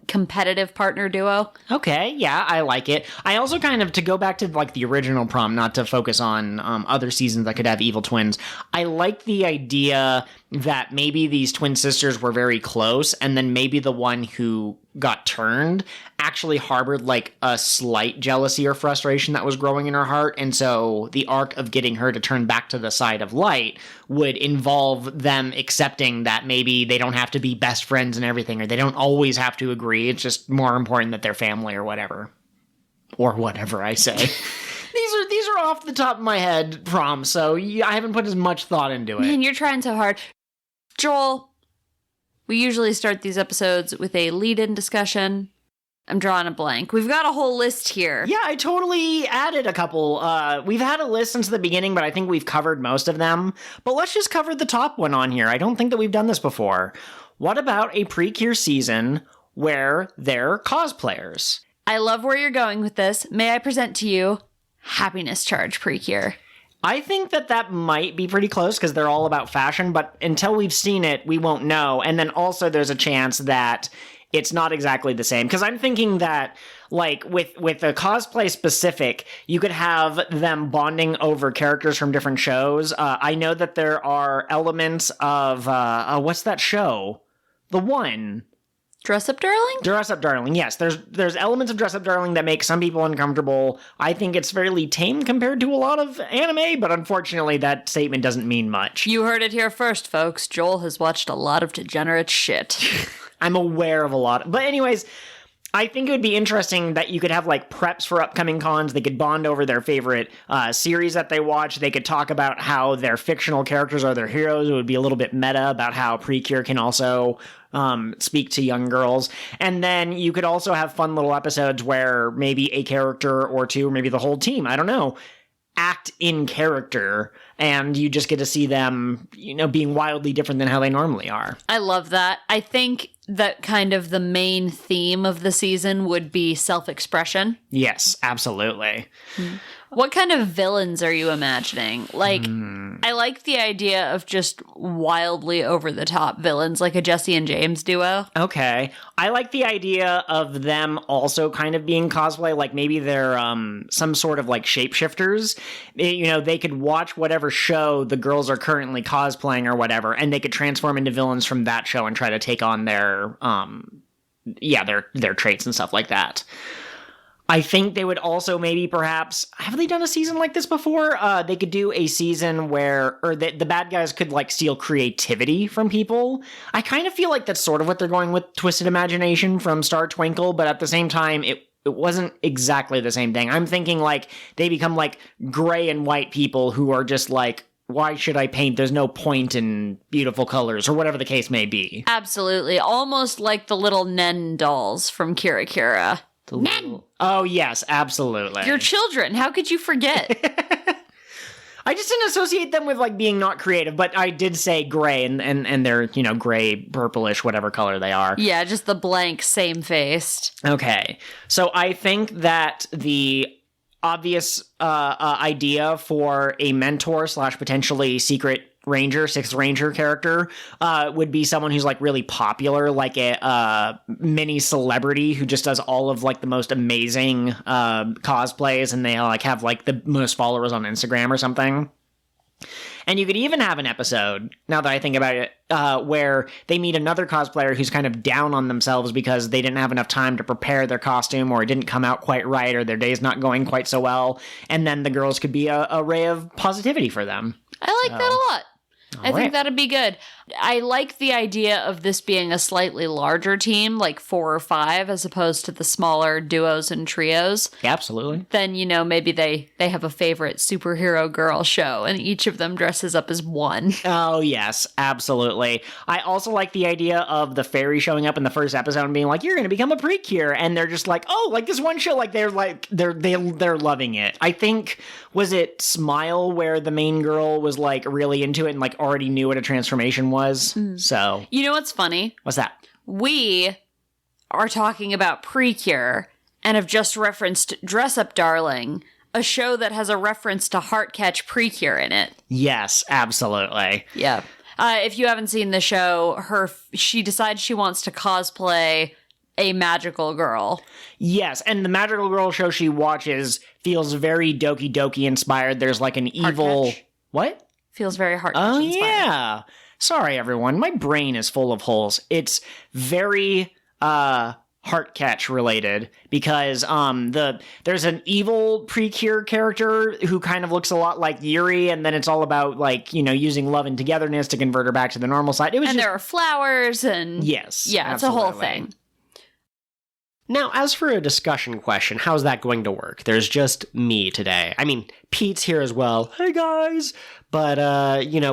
competitive partner duo. Okay, yeah, I like it. I also kind of, to go back to like the original prompt, not to focus on other seasons that could have evil twins, I like the idea that maybe these twin sisters were very close, and then maybe the one who got turned actually harbored like a slight jealousy or frustration that was growing in her heart, and so the arc of getting her to turn back to the side of light would involve them accepting that maybe they don't have to be best friends and everything, or they don't always have to agree. It's just more important that they're family or whatever. Or whatever I say. These are off the top of my head prompts, so I haven't put as much thought into it. Man, you're trying so hard. Joel, we usually start these episodes with a lead-in discussion. I'm drawing a blank. We've got a whole list here. Yeah, I totally added a couple. We've had a list since the beginning, but I think we've covered most of them. But let's just cover the top one on here. I don't think that we've done this before. What about a PreCure season where they're cosplayers? I love where you're going with this. May I present to you Happiness Charge PreCure? I think that might be pretty close because they're all about fashion, but until we've seen it, we won't know. And then also there's a chance that it's not exactly the same. Because I'm thinking that, like, with a cosplay specific, you could have them bonding over characters from different shows. I know that there are elements of, what's that show? The one. Dress Up Darling? Dress Up Darling, yes. There's elements of Dress Up Darling that make some people uncomfortable. I think it's fairly tame compared to a lot of anime, but unfortunately that statement doesn't mean much. You heard it here first, folks. Joel has watched a lot of degenerate shit. I'm aware of a lot. But anyways, I think it would be interesting that you could have like preps for upcoming cons. They could bond over their favorite series that they watch. They could talk about how their fictional characters are their heroes. It would be a little bit meta about how PreCure can also speak to young girls. And then you could also have fun little episodes where maybe a character or two, or maybe the whole team, I don't know, act in character, and you just get to see them, being wildly different than how they normally are. I love that. I think that kind of the main theme of the season would be self-expression. Yes, absolutely. What kind of villains are you imagining? Like, I like the idea of just wildly over-the-top villains, like a Jesse and James duo. Okay. I like the idea of them also kind of being cosplay, like maybe they're some sort of like shapeshifters. They could watch whatever show the girls are currently cosplaying or whatever, and they could transform into villains from that show and try to take on their traits and stuff like that. I think they would also maybe perhaps, have they done a season like this before? They could do a season where, or the bad guys could like steal creativity from people. I kind of feel like that's sort of what they're going with Twisted Imagination from Star Twinkle, but at the same time, it wasn't exactly the same thing. I'm thinking like they become like gray and white people who are just like, why should I paint? There's no point in beautiful colors, or whatever the case may be. Absolutely. Almost like the little Nen dolls from Kira Kira. Men! Oh, yes, absolutely. Your children, how could you forget? I just didn't associate them with, like, being not creative, but I did say gray, and they're, gray, purplish, whatever color they are. Yeah, just the blank, same-faced. Okay, so I think that the obvious idea for a mentor / potentially secret Ranger, Sixth Ranger character would be someone who's like really popular, like a mini celebrity who just does all of like the most amazing cosplays, and they like have like the most followers on Instagram or something. And you could even have an episode, now that I think about it, where they meet another cosplayer who's kind of down on themselves because they didn't have enough time to prepare their costume, or it didn't come out quite right, or their day's not going quite so well. And then the girls could be a ray of positivity for them. I like that a lot. I think that'd be good. I like the idea of this being a slightly larger team, like 4 or 5, as opposed to the smaller duos and trios. Yeah, absolutely. Then, maybe they have a favorite superhero girl show, and each of them dresses up as one. Oh, yes, absolutely. I also like the idea of the fairy showing up in the first episode and being like, you're going to become a PreCure, and they're just like, oh, like this one show, like they're loving it. I think, was it Smile where the main girl was like really into it and like already knew what a transformation was. So, You know what's funny? what's that? We are talking about PreCure and have just referenced Dress Up Darling, a show that has a reference to Heartcatch PreCure in it. Yes, absolutely. Yeah. If you haven't seen the show, she decides she wants to cosplay a magical girl. Yes, and the magical girl show she watches feels very Doki Doki inspired. There's like an evil... Heartcatch. What? Feels very Heartcatch Oh, inspired. yeah. Sorry, everyone. My brain is full of holes. It's very Heartcatch related because there's an evil PreCure character who kind of looks a lot like Yuri, and then it's all about like, using love and togetherness to convert her back to the normal side. There are flowers and... Yes. Yeah, it's a whole thing. Now, as for a discussion question, how's that going to work? There's just me today. I mean, Pete's here as well. Hey, guys! But,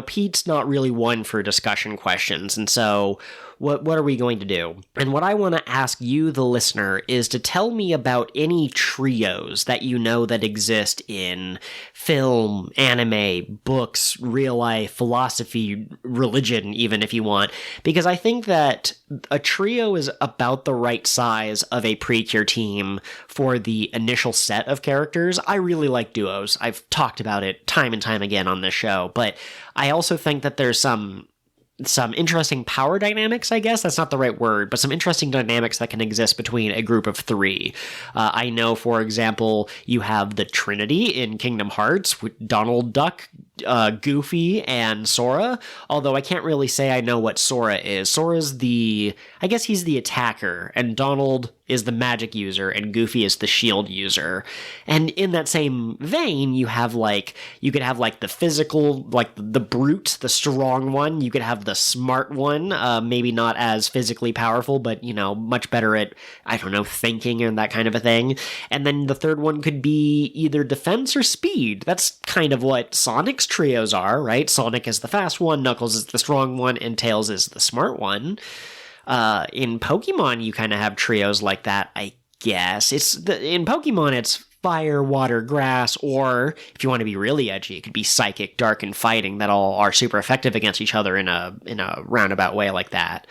Pete's not really one for discussion questions, and so what are we going to do? And what I want to ask you, the listener, is to tell me about any trios that you know that exist in film, anime, books, real life, philosophy, religion, even if you want. Because I think that a trio is about the right size of a PreCure team for the initial set of characters. I really like duos. I've talked about it time and time again on this show, but I also think that there's some interesting power dynamics, I guess. That's not the right word, but some interesting dynamics that can exist between a group of three. I know, for example, you have the Trinity in Kingdom Hearts with Donald Duck, Goofy, and Sora, although I can't really say I know what Sora is. Sora's I guess he's the attacker, and Donald is the magic user, and Goofy is the shield user. And in that same vein, you could have the physical, like the brute, the strong one. You could have the smart one, maybe not as physically powerful, but, much better at, thinking and that kind of a thing. And then the third one could be either defense or speed. That's kind of what Sonic's trios are, right? Sonic is the fast one, Knuckles is the strong one, and Tails is the smart one. In Pokemon, you kind of have trios like that, I guess. In Pokemon, it's fire, water, grass, or if you want to be really edgy, it could be psychic, dark, and fighting that all are super effective against each other in a roundabout way like that.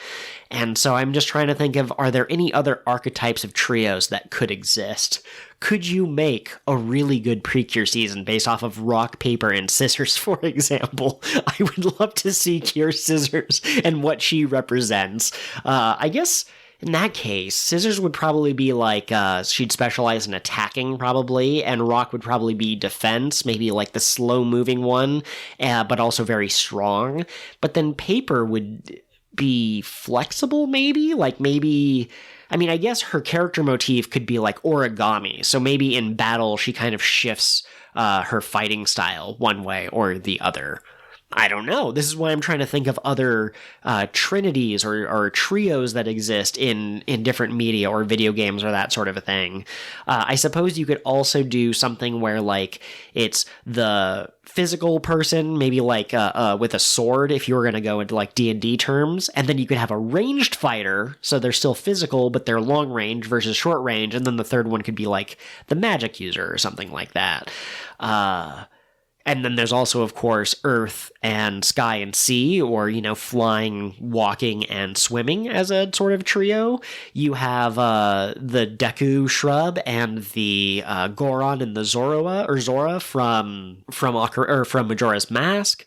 And so I'm just trying to think of, are there any other archetypes of trios that could exist? Could you make a really good PreCure season based off of rock, paper, and scissors, for example? I would love to see Cure Scissors and what she represents. I guess in that case, Scissors would probably be like, she'd specialize in attacking probably, and Rock would probably be defense, maybe like the slow-moving one, but also very strong. But then Paper would be flexible, maybe? I guess her character motif could be like origami, so maybe in battle she kind of shifts her fighting style one way or the other. I don't know. This is why I'm trying to think of other trinities or trios that exist in different media or video games or that sort of a thing. I suppose you could also do something where, like, it's the physical person, maybe like with a sword, if you were going to go into like D&D terms, and then you could have a ranged fighter, so they're still physical, but they're long range versus short range, and then the third one could be like the magic user or something like that. And then there's also, of course, earth and sky and sea, or, flying, walking, and swimming as a sort of trio. You have the Deku shrub and the Goron and the Zora from Majora's Mask.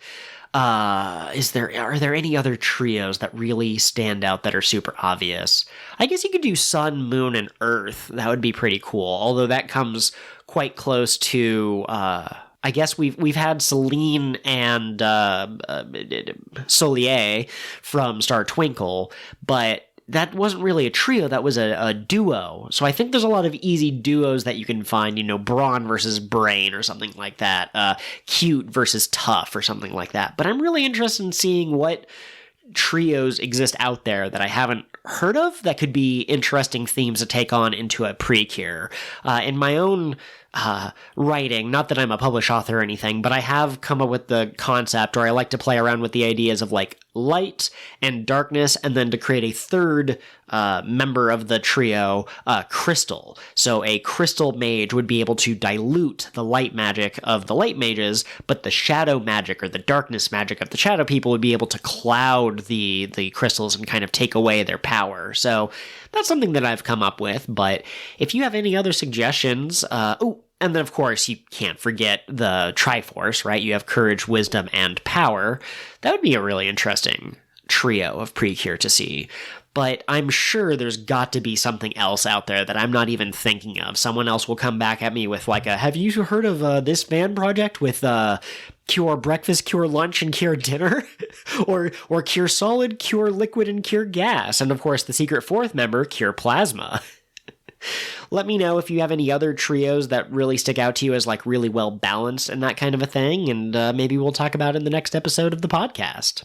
Are there any other trios that really stand out that are super obvious? I guess you could do Sun, Moon, and Earth. That would be pretty cool, although that comes quite close to... I guess we've had Celine and Solier from Star Twinkle, but that wasn't really a trio, that was a duo. So I think there's a lot of easy duos that you can find, Brawn versus Brain or something like that, Cute versus Tough or something like that. But I'm really interested in seeing what trios exist out there that I haven't heard of that could be interesting themes to take on into a PreCure. In my own writing, not that I'm a published author or anything, but I have come up with the concept, or I like to play around with the ideas of like light and darkness, and then to create a third member of the trio, crystal. So a crystal mage would be able to dilute the light magic of the light mages, but the shadow magic or the darkness magic of the shadow people would be able to cloud the crystals and kind of take away their power. So that's something that I've come up with, but if you have any other suggestions, and then, of course, you can't forget the Triforce, right? You have courage, wisdom, and power. That would be a really interesting trio of PreCure to see. But I'm sure there's got to be something else out there that I'm not even thinking of. Someone else will come back at me with, like, have you heard of this fan project with Cure Breakfast, Cure Lunch, and Cure Dinner? or Cure Solid, Cure Liquid, and Cure Gas. And, of course, the secret fourth member, Cure Plasma. Let me know if you have any other trios that really stick out to you as like really well balanced and that kind of a thing, and maybe we'll talk about it in the next episode of the podcast.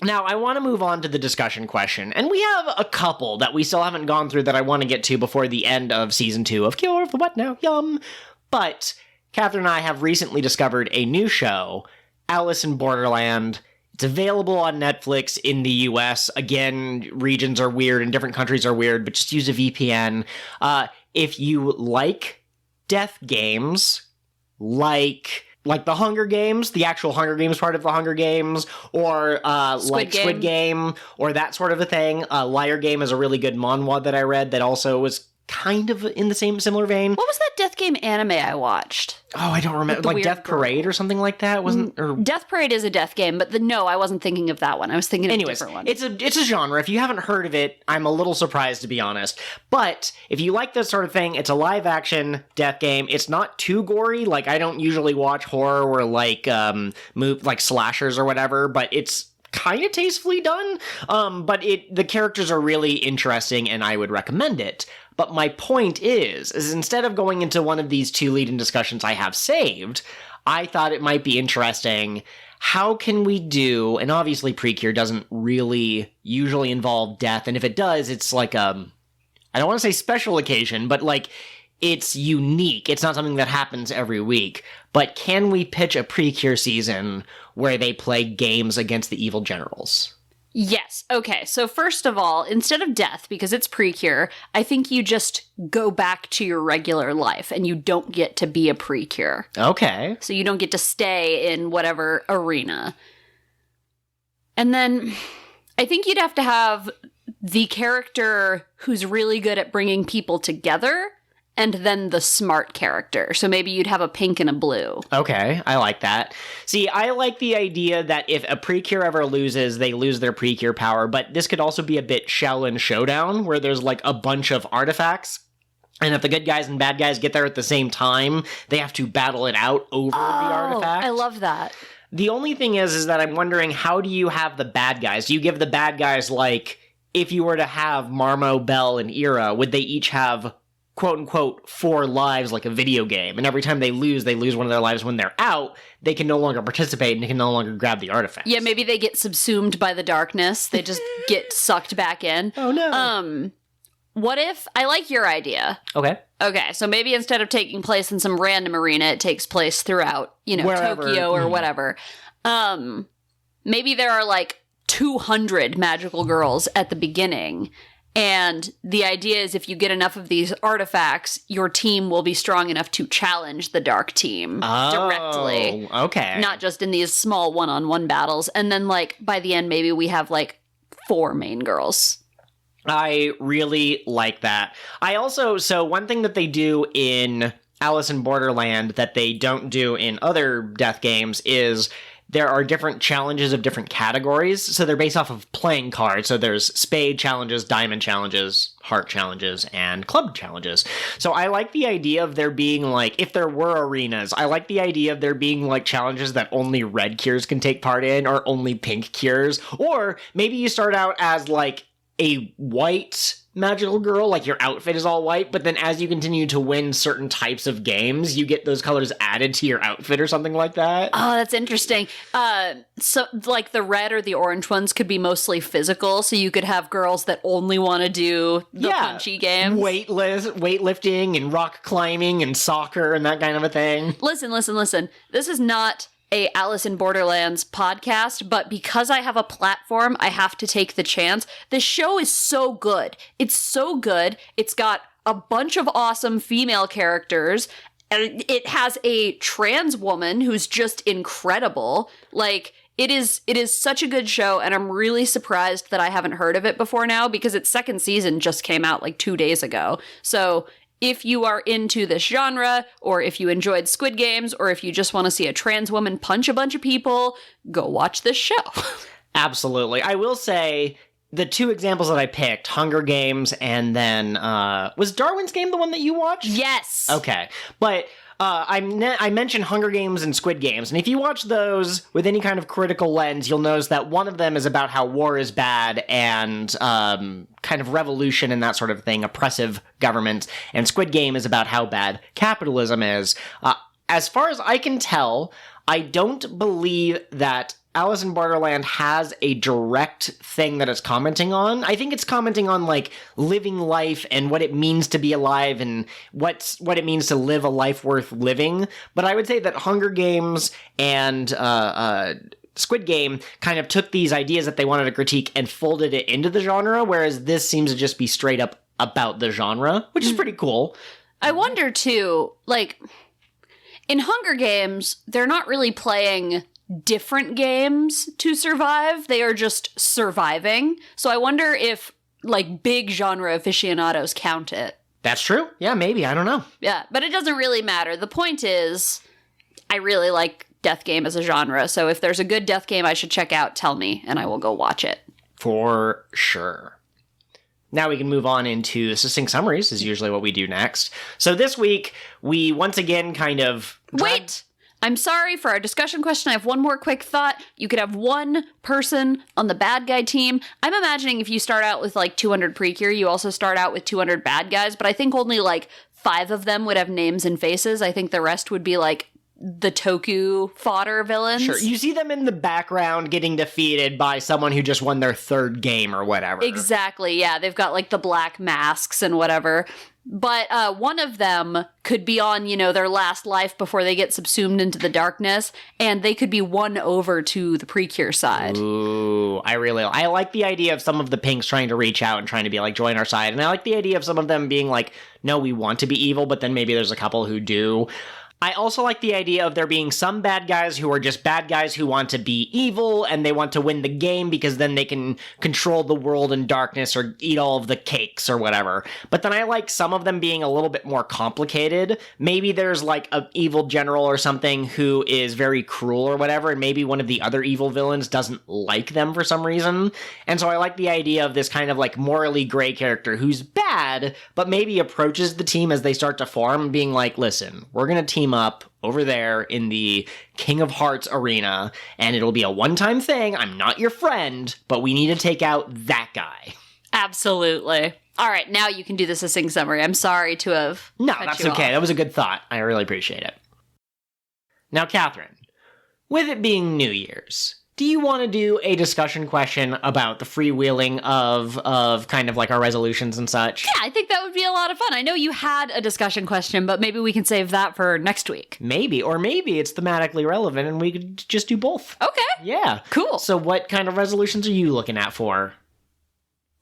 Now, I want to move on to the discussion question, and we have a couple that we still haven't gone through that I want to get to before the end of Season 2 of Cure of the What Now? Yum! But Catherine and I have recently discovered a new show, Alice in Borderland. It's available on Netflix in the US. Again, regions are weird and different countries are weird, but just use a VPN. If you like death games, like the Hunger Games, the actual Hunger Games part of the Hunger Games, or Squid Game, or that sort of a thing. Liar Game is a really good manhwa that I read that also was kind of in the similar vein. What was that death game anime I watched? Oh, I don't remember. Like Death Parade or something like that, wasn't? Or... Death Parade is a death game, but no, I wasn't thinking of that one. I was thinking of a different one. It's a genre. If you haven't heard of it, I'm a little surprised, to be honest. But if you like this sort of thing, it's a live action death game. It's not too gory. Like, I don't usually watch horror or like like slashers or whatever, but it's kind of tastefully done. But the characters are really interesting, and I would recommend it. But my point is instead of going into one of these two lead-in discussions I have saved, I thought it might be interesting. How can we do, and obviously PreCure doesn't really usually involve death, and if it does, it's like I don't want to say special occasion, but like it's unique. It's not something that happens every week. But can we pitch a PreCure season where they play games against the evil generals? Yes. Okay. So first of all, instead of death, because it's PreCure, I think you just go back to your regular life and you don't get to be a PreCure. Okay. So you don't get to stay in whatever arena. And then I think you'd have to have the character who's really good at bringing people together, and then the smart character. So maybe you'd have a pink and a blue. Okay, I like that. See, I like the idea that if a PreCure ever loses, they lose their PreCure power, but this could also be a bit Shaolin Showdown, where there's like a bunch of artifacts, and if the good guys and bad guys get there at the same time, they have to battle it out over the artifact. I love that. The only thing is that I'm wondering, how do you have the bad guys? Do you give the bad guys, like, if you were to have Marmo, Bell, and Ira, would they each have quote-unquote 4 lives like a video game, and every time they lose one of their lives. When they're out, they can no longer participate and they can no longer grab the artifacts. Yeah, maybe they get subsumed by the darkness. They just get sucked back in. Oh no. What if, I like your idea. Okay, so maybe instead of taking place in some random arena, it takes place throughout, wherever. Tokyo or whatever. Maybe there are like 200 magical girls at the beginning. And the idea is if you get enough of these artifacts, your team will be strong enough to challenge the dark team directly. Okay. Not just in these small one-on-one battles. And then, like, by the end, maybe we have, like, 4 main girls. I really like that. So one thing that they do in Alice in Borderland that they don't do in other death games is there are different challenges of different categories, so they're based off of playing cards. So there's spade challenges, diamond challenges, heart challenges, and club challenges. So I like the idea of there being, like, if there were arenas, I like the idea of there being, like, challenges that only red cures can take part in, or only pink cures. Or maybe you start out as, like, a white magical girl, like your outfit is all white, but then as you continue to win certain types of games, you get those colors added to your outfit or something like that. Oh, that's interesting. So, like, the red or the orange ones could be mostly physical, so you could have girls that only want to do the punchy games. Weightlifting and rock climbing and soccer and that kind of a thing. Listen. This is not a Alice in Borderlands podcast, but because I have a platform, I have to take the chance. The show is so good. It's so good. It's got a bunch of awesome female characters, and it has a trans woman who's just incredible. Like, it is such a good show, and I'm really surprised that I haven't heard of it before now, because its second season just came out like 2 days ago. So if you are into this genre, or if you enjoyed Squid Games, or if you just want to see a trans woman punch a bunch of people, go watch this show. Absolutely. I will say the two examples that I picked, Hunger Games and then, was Darwin's Game the one that you watched? Yes. Okay. But I mentioned Hunger Games and Squid Games, and if you watch those with any kind of critical lens, you'll notice that one of them is about how war is bad and kind of revolution and that sort of thing, oppressive governments, and Squid Game is about how bad capitalism is. As far as I can tell, I don't believe that Alice in Borderland has a direct thing that it's commenting on. I think it's commenting on, like, living life and what it means to be alive and what it means to live a life worth living. But I would say that Hunger Games and Squid Game kind of took these ideas that they wanted to critique and folded it into the genre, whereas this seems to just be straight up about the genre, which is pretty cool. I wonder, too, like, in Hunger Games, they're not really playing different games to survive. They are just surviving. So I wonder if, like, big genre aficionados count it. That's true. Yeah, maybe. I don't know. Yeah, but it doesn't really matter. The point is, I really like death game as a genre. So if there's a good death game I should check out, tell me, and I will go watch it. For sure. Now we can move on into succinct summaries, is usually what we do next. So this week, we once again kind of... Wait! I'm sorry, for our discussion question, I have one more quick thought. You could have one person on the bad guy team. I'm imagining if you start out with, like, 200 PreCure, you also start out with 200 bad guys, but I think only, like, 5 of them would have names and faces. I think the rest would be, like, the Toku fodder villains. Sure, you see them in the background getting defeated by someone who just won their third game or whatever. Exactly, yeah. They've got, like, the black masks and whatever. But one of them could be on, you know, their last life before they get subsumed into the darkness, and they could be won over to the PreCure side. Ooh, I like the idea of some of the pinks trying to reach out and trying to be like, join our side, and I like the idea of some of them being like, no, we want to be evil, but then maybe there's a couple who do. I also like the idea of there being some bad guys who are just bad guys who want to be evil and they want to win the game because then they can control the world in darkness or eat all of the cakes or whatever. But then I like some of them being a little bit more complicated. Maybe there's like an evil general or something who is very cruel or whatever, and maybe one of the other evil villains doesn't like them for some reason. And so I like the idea of this kind of like morally gray character who's bad, but maybe approaches the team as they start to form, being like, listen, we're gonna team up over there in the King of Hearts arena, and it'll be a one-time thing. I'm not your friend, but we need to take out that guy. Absolutely. All right, now you can do the succinct summary. I'm sorry to have No, cut that's you okay. off. That was a good thought. I really appreciate it. Now, Catherine, with it being New Year's, do you want to do a discussion question about the freewheeling of kind of like our resolutions and such? Yeah, I think that would be a lot of fun. I know you had a discussion question, but maybe we can save that for next week. Maybe, or maybe it's thematically relevant and we could just do both. Okay. Yeah. Cool. So what kind of resolutions are you looking at for?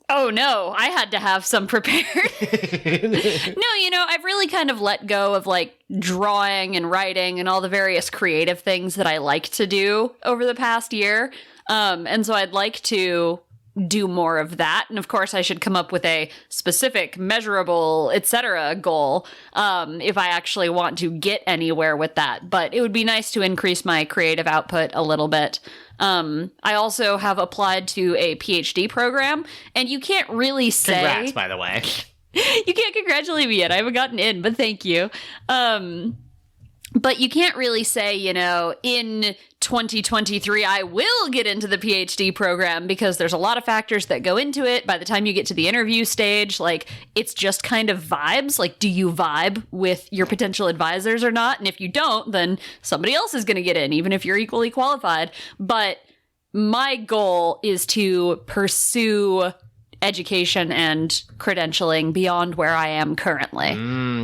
Oh no, I had to have some prepared. No, you know, I've really kind of let go of like drawing and writing and all the various creative things that I like to do over the past year. And so I'd like to do more of that. And of course I should come up with a specific, measurable, etc. goal if I actually want to get anywhere with that. But it would be nice to increase my creative output a little bit. I also have applied to a PhD program, and you can't really say... Congrats, by the way. You can't congratulate me yet. I haven't gotten in, but thank you. But you can't really say, in 2023, I will get into the PhD program, because there's a lot of factors that go into it. By the time you get to the interview stage, it's just kind of vibes. Do you vibe with your potential advisors or not? And if you don't, then somebody else is going to get in, even if you're equally qualified. But my goal is to pursue education and credentialing beyond where I am currently.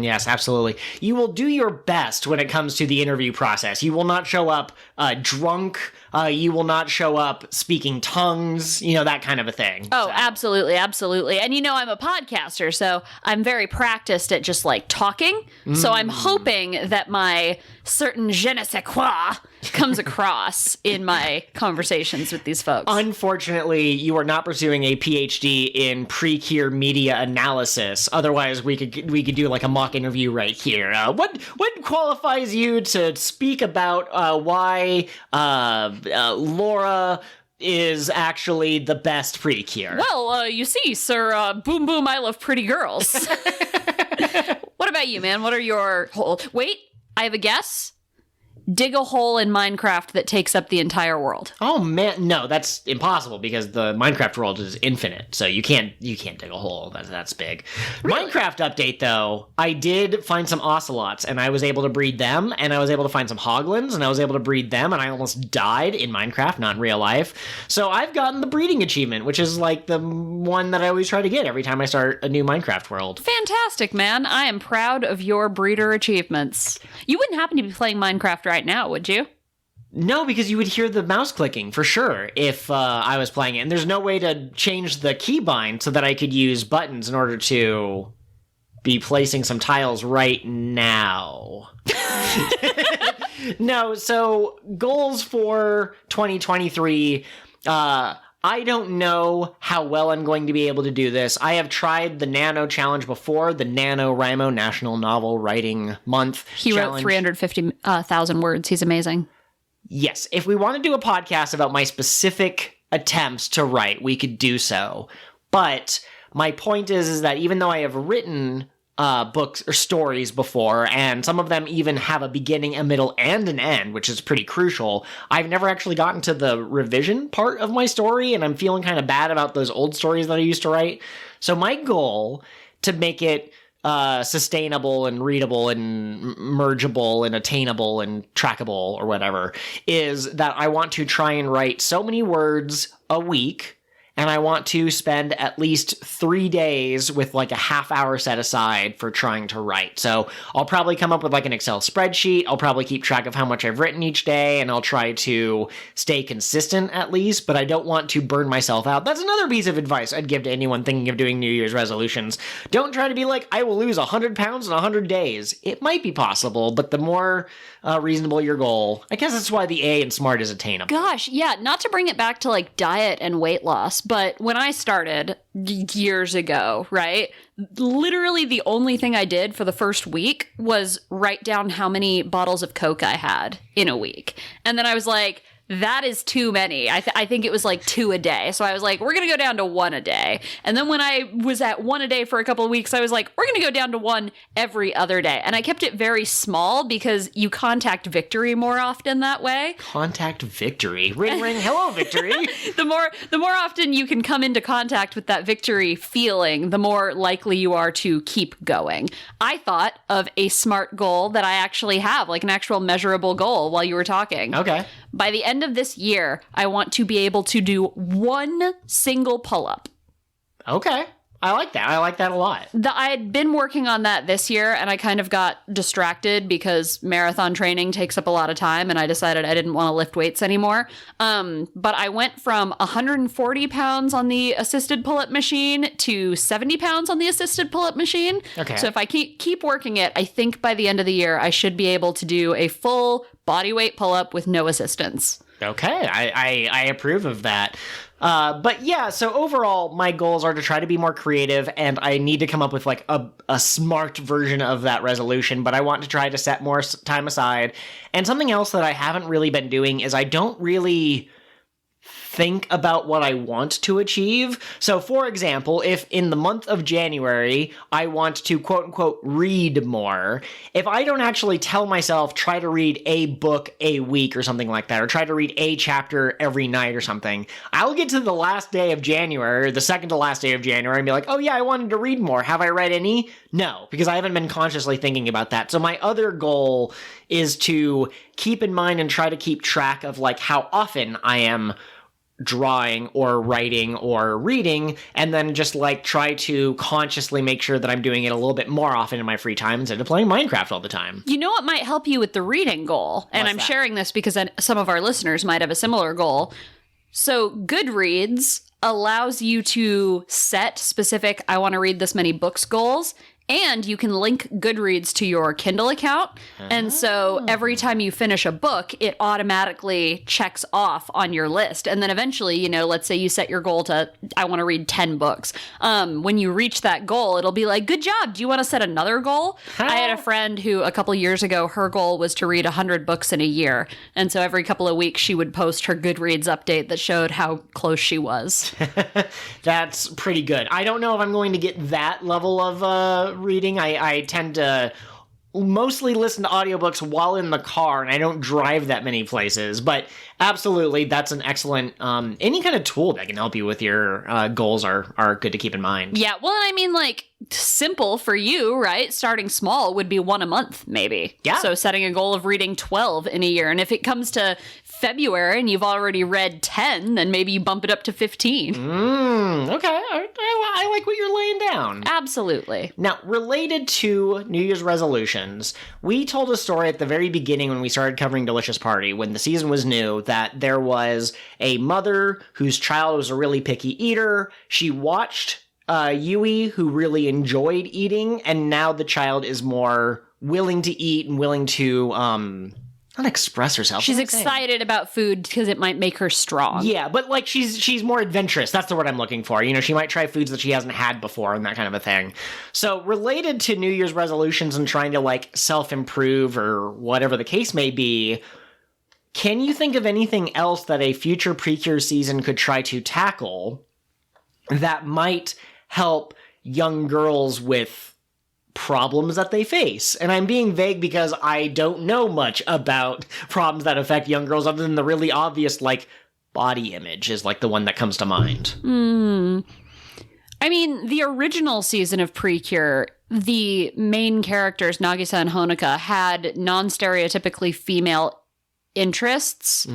Yes, absolutely. You will do your best when it comes to the interview process. You will not show up drunk. You will not show up speaking tongues, that kind of a thing. Oh, absolutely, absolutely. And I'm a podcaster, so I'm very practiced at just talking. So I'm hoping that my certain je ne sais quoi comes across in my conversations with these folks. Unfortunately, you are not pursuing a PhD in PreCure media analysis. Otherwise, we could do a mock interview right here. What qualifies you to speak about why Laura is actually the best PreCure? Well, you see, sir, boom boom, I love pretty girls. What about you, man? What are your Wait, I have a guess. Dig a hole in Minecraft that takes up the entire world. Oh man, no, that's impossible because the Minecraft world is infinite. So you can't dig a hole. That's big. Really? Minecraft update though, I did find some ocelots and I was able to breed them, and I was able to find some hoglins and I was able to breed them, and I almost died in Minecraft, not in real life. So I've gotten the breeding achievement, which is the one that I always try to get every time I start a new Minecraft world. Fantastic, man. I am proud of your breeder achievements. You wouldn't happen to be playing Minecraft right now, would you? No, because you would hear the mouse clicking for sure if I was playing it. And there's no way to change the keybind so that I could use buttons in order to be placing some tiles right now. No, so goals for 2023. I don't know how well I'm going to be able to do this. I have tried the Nano Challenge before, the NaNoWriMo National Novel Writing Month He Challenge. wrote 350,000 words. He's amazing. Yes, if we want to do a podcast about my specific attempts to write, we could do so. But my point is that even though I have written books or stories before, and some of them even have a beginning, a middle, and an end, which is pretty crucial, I've never actually gotten to the revision part of my story, and I'm feeling kind of bad about those old stories that I used to write. So my goal to make it sustainable and readable and mergeable and attainable and trackable or whatever is that I want to try and write so many words a week, and I want to spend at least 3 days with a half hour set aside for trying to write. So I'll probably come up with an Excel spreadsheet. I'll probably keep track of how much I've written each day, and I'll try to stay consistent at least, but I don't want to burn myself out. That's another piece of advice I'd give to anyone thinking of doing New Year's resolutions. Don't try to be I will lose 100 pounds in 100 days. It might be possible, but the more reasonable your goal, I guess that's why the A in SMART is attainable. Gosh, yeah, not to bring it back to diet and weight loss, but when I started years ago, right, literally the only thing I did for the first week was write down how many bottles of Coke I had in a week. And then I was like, that is too many. I think it was 2 a day. So I was like, we're going to go down to 1 a day. And then when I was at 1 a day for a couple of weeks, I was like, we're going to go down to 1 every other day. And I kept it very small because you contact victory more often that way. Contact victory. Ring, ring. Hello, victory. The more often you can come into contact with that victory feeling, the more likely you are to keep going. I thought of a SMART goal that I actually have, an actual measurable goal while you were talking. Okay. By the end of this year, I want to be able to do 1 single pull-up. Okay. I like that. I like that a lot. I had been working on that this year, and I kind of got distracted because marathon training takes up a lot of time, and I decided I didn't want to lift weights anymore. But I went from 140 pounds on the assisted pull-up machine to 70 pounds on the assisted pull-up machine. Okay. So if I keep working it, I think by the end of the year, I should be able to do a full body weight pull-up with no assistance. Okay, I approve of that. But yeah, so overall, my goals are to try to be more creative, and I need to come up with a smart version of that resolution, but I want to try to set more time aside. And something else that I haven't really been doing is I don't really think about what I want to achieve. So, for example, if in the month of January I want to quote unquote read more, if I don't actually tell myself try to read a book a week or something like that, or try to read a chapter every night or something, I'll get to the last day of January, or the second to last day of January, and be like, oh yeah, I wanted to read more. Have I read any? No, because I haven't been consciously thinking about that. So my other goal is to keep in mind and try to keep track of like how often I am drawing or writing or reading, and then just like try to consciously make sure that I'm doing it a little bit more often in my free time instead of playing Minecraft all the time. You know what might help you with the reading goal? And I'm sharing this because some of our listeners might have a similar goal. So Goodreads allows you to set specific, I want to read this many books goals. And you can link Goodreads to your Kindle account. And so every time you finish a book, it automatically checks off on your list. And then eventually, you know, let's say you set your goal to, I want to read 10 books. When you reach that goal, it'll be like, good job. Do you want to set another goal? I had a friend who a couple years ago, her goal was to read 100 books in a year. And so every couple of weeks, she would post her Goodreads update that showed how close she was. That's pretty good. I don't know if I'm going to get that level of reading. I tend to mostly listen to audiobooks while in the car, and I don't drive that many places, but absolutely, that's an excellent, any kind of tool that can help you with your goals are good to keep in mind. Yeah, well, I mean, like, simple for you, right? Starting small would be one a month, maybe. Yeah. So setting a goal of reading 12 in a year, and if it comes to February and you've already read 10, then maybe you bump it up to 15. Okay. I like what you're laying down. Absolutely. Now, related to New Year's resolutions, we told a story at the very beginning when we started covering Delicious Party, when the season was new, that there was a mother whose child was a really picky eater. She watched Yui, who really enjoyed eating, and now the child is more willing to eat and willing to, not express herself. She's excited about food because it might make her strong. Yeah, but like she's more adventurous. That's the word I'm looking for. You know, she might try foods that she hasn't had before and that kind of a thing. So related to New Year's resolutions and trying to like self-improve or whatever the case may be, can you think of anything else that a future PreCure season could try to tackle that might help young girls with problems that they face? And I'm being vague because I don't know much about problems that affect young girls other than the really obvious, like, body image is like the one that comes to mind. I mean, the original season of PreCure, the main characters, Nagisa and Honoka, had non-stereotypically female interests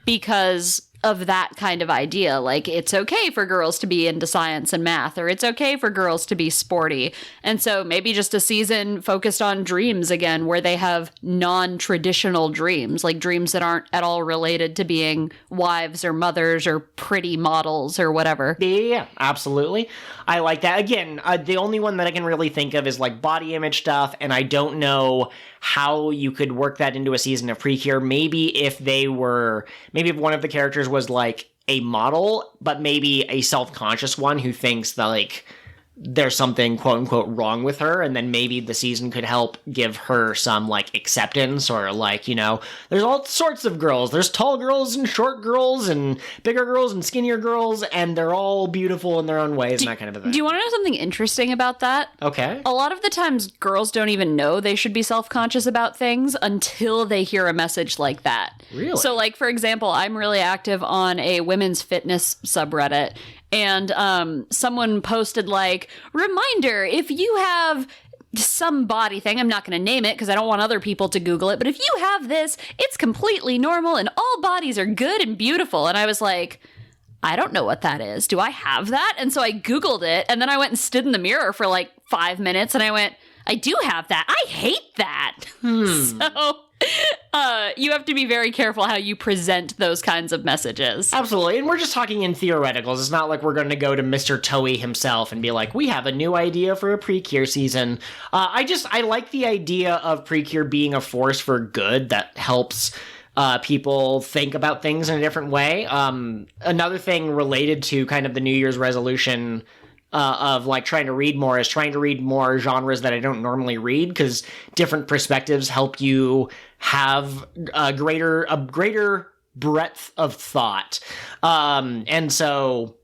because of that kind of idea. Like, it's okay for girls to be into science and math, or it's okay for girls to be sporty. And so maybe just a season focused on dreams again, where they have non-traditional dreams, like dreams that aren't at all related to being wives or mothers or pretty models or whatever. Yeah, absolutely. I like that. Again, the only one that I can really think of is like body image stuff, and I don't know how you could work that into a season of PreCure. Maybe if one of the characters was like a model, but maybe a self-conscious one who thinks that like there's something quote unquote wrong with her, and then maybe the season could help give her some like acceptance, or like, you know, there's all sorts of girls. There's tall girls and short girls and bigger girls and skinnier girls, and they're all beautiful in their own ways and that kind of a thing. Do you want to know something interesting about that? Okay. A lot of the times girls don't even know they should be self-conscious about things until they hear a message like that. Really? So like, for example, I'm really active on a women's fitness subreddit, and someone posted like, reminder, if you have some body thing, I'm not going to name it because I don't want other people to Google it, but if you have this, it's completely normal and all bodies are good and beautiful. And I was like, I don't know what that is. Do I have that? And so I Googled it, and then I went and stood in the mirror for like 5 minutes, and I went, I do have that. I hate that. So you have to be very careful how you present those kinds of messages. Absolutely. And we're just talking in theoreticals. It's not like we're going to go to Mr. Toei himself and be like, we have a new idea for a PreCure season. I like the idea of PreCure being a force for good that helps people think about things in a different way. Another thing related to kind of the New Year's resolution of like trying to read more is trying to read more genres that I don't normally read, because different perspectives help you have a greater breadth of thought. And so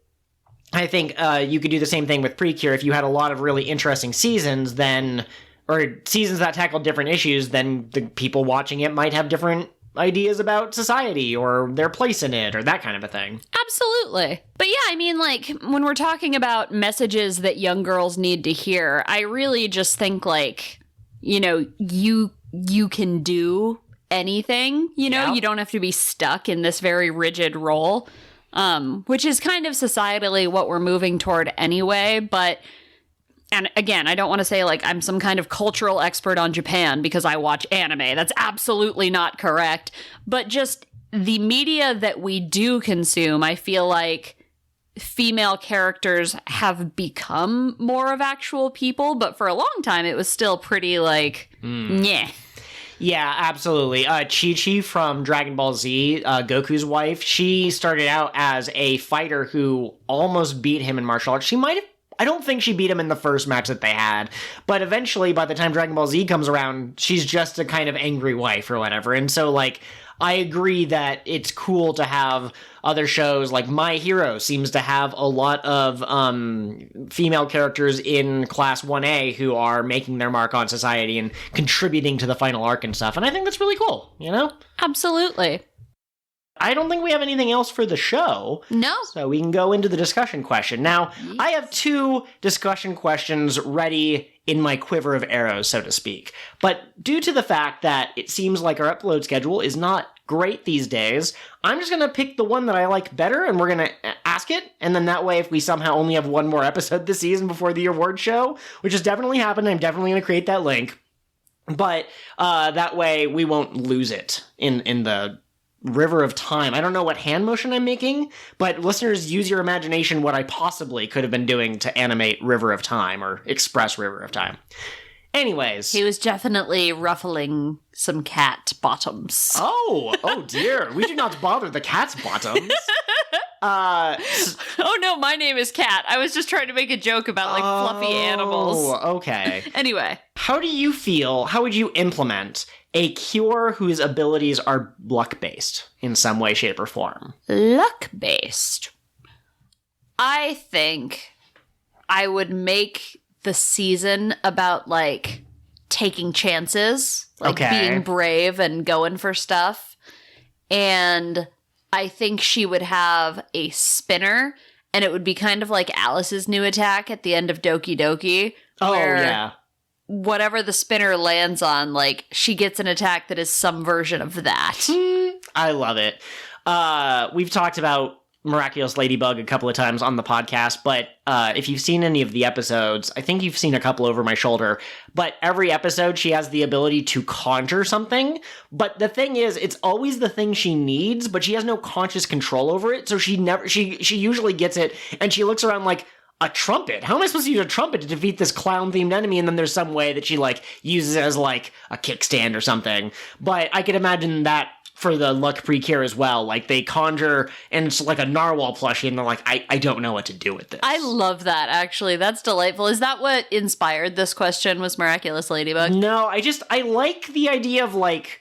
I think you could do the same thing with PreCure. If you had a lot of really interesting seasons, then, or seasons that tackle different issues, then the people watching it might have different ideas about society or their place in it or that kind of a thing. Absolutely. But yeah, I mean, like, when we're talking about messages that young girls need to hear, I really just think, like, you know, you can do anything, you know? You don't have to be stuck in this very rigid role, which is kind of societally what we're moving toward anyway, but... And again, I don't want to say like I'm some kind of cultural expert on Japan because I watch anime. That's absolutely not correct. But just the media that we do consume, I feel like female characters have become more of actual people. But for a long time, it was still pretty like, yeah. Yeah, absolutely. Chi-Chi from Dragon Ball Z, Goku's wife, she started out as a fighter who almost beat him in martial arts. I don't think she beat him in the first match that they had, but eventually, by the time Dragon Ball Z comes around, she's just a kind of angry wife or whatever. And so, like, I agree that it's cool to have other shows, like My Hero seems to have a lot of female characters in Class 1A who are making their mark on society and contributing to the final arc and stuff, and I think that's really cool, you know? Absolutely. I don't think we have anything else for the show. No. So we can go into the discussion question. Now, yes. I have 2 discussion questions ready in my quiver of arrows, so to speak. But due to the fact that it seems like our upload schedule is not great these days, I'm just going to pick the one that I like better, and we're going to ask it. And then that way, if we somehow only have one more episode this season before the award show, which has definitely happened, I'm definitely going to create that link. But that way, we won't lose it in the river of time. I don't know what hand motion I'm making, but listeners, use your imagination what I possibly could have been doing to animate River of Time or express River of Time. Anyways. He was definitely ruffling some cat bottoms. Oh dear. We do not bother the cat's bottoms. Oh no, my name is Cat. I was just trying to make a joke about like fluffy animals. Oh, okay. Anyway. How would you implement a cure whose abilities are luck-based in some way, shape, or form? Luck-based? I think I would make the season about, like, taking chances. Like, being brave and going for stuff. And I think she would have a spinner, and it would be kind of like Alice's new attack at the end of Doki Doki. Oh, yeah. Whatever the spinner lands on, like, she gets an attack that is some version of that. I love it. We've talked about Miraculous Ladybug a couple of times on the podcast, but if you've seen any of the episodes, I think you've seen a couple over my shoulder, but every episode she has the ability to conjure something, but the thing is, it's always the thing she needs, but she has no conscious control over it, so she usually gets it, and she looks around like, a trumpet? How am I supposed to use a trumpet to defeat this clown-themed enemy? And then there's some way that she, like, uses it as, like, a kickstand or something. But I could imagine that for the Luck PreCure as well. Like, they conjure, and it's like a narwhal plushie, and they're like, I don't know what to do with this. I love that, actually. That's delightful. Is that what inspired this question, was Miraculous Ladybug? No, I like the idea of, like,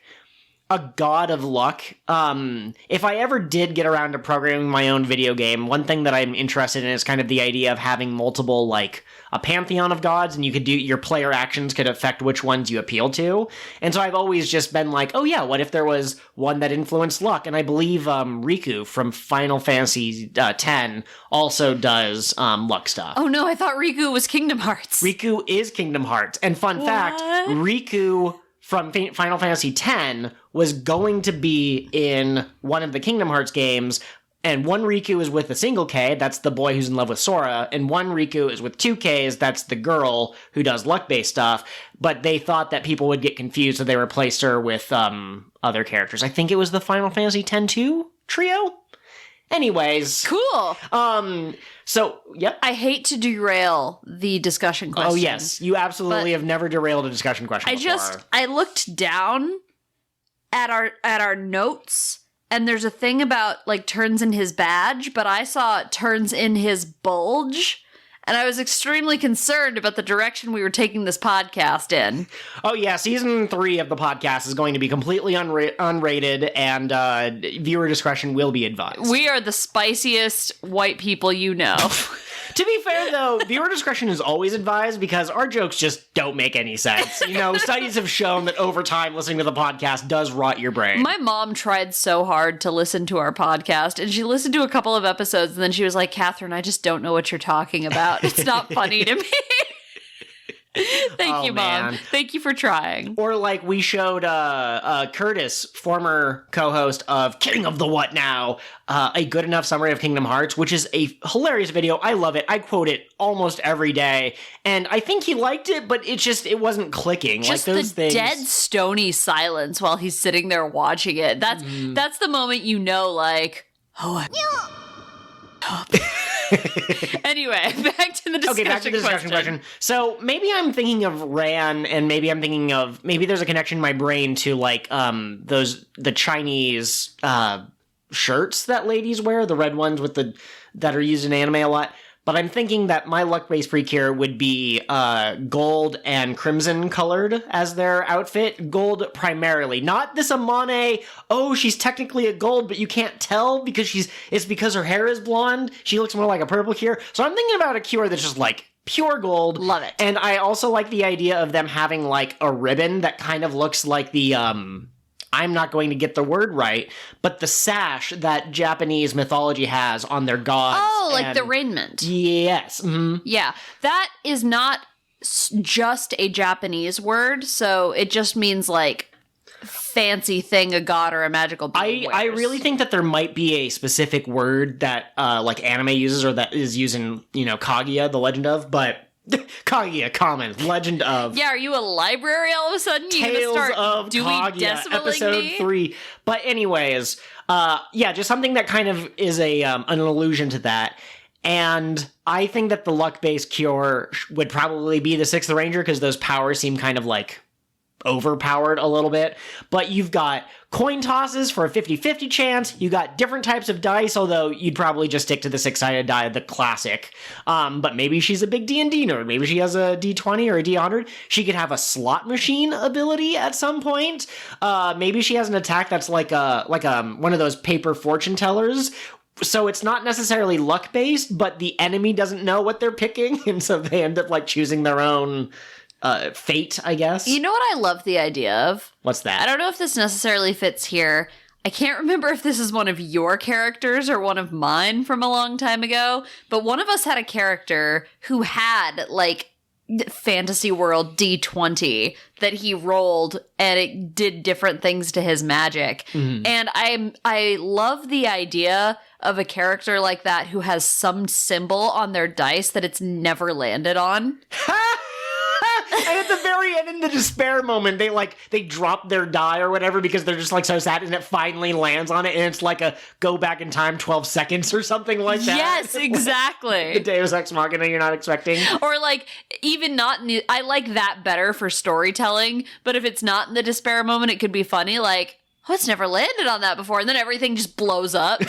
a god of luck. If I ever did get around to programming my own video game, one thing that I'm interested in is kind of the idea of having multiple, like, a pantheon of gods, and you could do, your player actions could affect which ones you appeal to. And so I've always just been like, oh yeah, what if there was one that influenced luck? And I believe Riku from Final Fantasy X also does luck stuff. Oh no, I thought Riku was Kingdom Hearts. Riku is Kingdom Hearts. And fun fact, Riku from Final Fantasy X was going to be in one of the Kingdom Hearts games, and one Riku is with a single K, that's the boy who's in love with Sora, and one Riku is with 2 Ks, that's the girl who does luck-based stuff, but they thought that people would get confused, so they replaced her with other characters. I think it was the Final Fantasy X-2 trio? Anyways. Cool. So, yep. I hate to derail the discussion question. Oh, yes. You absolutely have never derailed a discussion question before. I looked down at our notes, and there's a thing about, like, turns in his badge, but I saw turns in his bulge, and I was extremely concerned about the direction we were taking this podcast in. Oh yeah, season 3 of the podcast is going to be completely unrated, and viewer discretion will be advised. We are the spiciest white people you know. To be fair, though, viewer discretion is always advised because our jokes just don't make any sense. You know, studies have shown that over time, listening to the podcast does rot your brain. My mom tried so hard to listen to our podcast, and she listened to a couple of episodes, and then she was like, Catherine, I just don't know what you're talking about. It's not funny to me. Thank you, Mom. Man. Thank you for trying. Or like we showed Curtis, former co-host of King of the What Now, a good enough summary of Kingdom Hearts, which is a hilarious video. I love it. I quote it almost every day. And I think he liked it, but it wasn't clicking. Just like those the things. dead stony silence while he's sitting there watching it. That's the moment you know, like, oh, I'm Anyway, back to the discussion question. So maybe I'm thinking of Ran, and maybe I'm thinking of, maybe there's a connection in my brain to like the Chinese shirts that ladies wear, the red ones that are used in anime a lot. But I'm thinking that my luck-based PreCure would be gold and crimson colored as their outfit. Gold primarily. Not this Amane, oh, she's technically a gold, but you can't tell because it's because her hair is blonde. She looks more like a purple cure. So I'm thinking about a cure that's just like pure gold. Love it. And I also like the idea of them having like a ribbon that kind of looks like the I'm not going to get the word right, but the sash that Japanese mythology has on their gods. Oh, like the raiment. Yes. Mm-hmm. Yeah. That is not just a Japanese word, so it just means like fancy thing a god or a magical being I wears. really think that there might be a specific word that like anime uses or that is used in, Kaguya, the legend of, but Kaguya, common, legend of. Yeah, are you a library all of a sudden? You gonna Tales start of Dewey Kaguya, Decimaling episode me? 3. But anyways, just something that kind of is an allusion to that. And I think that the luck-based cure would probably be the 6th Ranger because those powers seem kind of like overpowered a little bit. But you've got coin tosses for a 50-50 chance. You got different types of dice, although you'd probably just stick to the 6-sided die, the classic. But maybe she's a big D&D nerd. Maybe she has a D20 or a D100. She could have a slot machine ability at some point. Maybe she has an attack that's like one of those paper fortune tellers. So it's not necessarily luck-based, but the enemy doesn't know what they're picking, and so they end up like choosing their own fate, I guess. You know what I love the idea of? What's that? I don't know if this necessarily fits here. I can't remember if this is one of your characters or one of mine from a long time ago, but one of us had a character who had, like, Fantasy World D20 that he rolled, and it did different things to his magic. Mm-hmm. And I love the idea of a character like that who has some symbol on their dice that it's never landed on. And at the very end, in the despair moment, they drop their die or whatever because they're just like so sad, and it finally lands on it, and it's like a go back in time 12 seconds or something like that. Yes, exactly. The Deus Ex Machina you're not expecting. Or like even not in the, I like that better for storytelling, but if it's not in the despair moment, it could be funny, like, oh, it's never landed on that before, and then everything just blows up.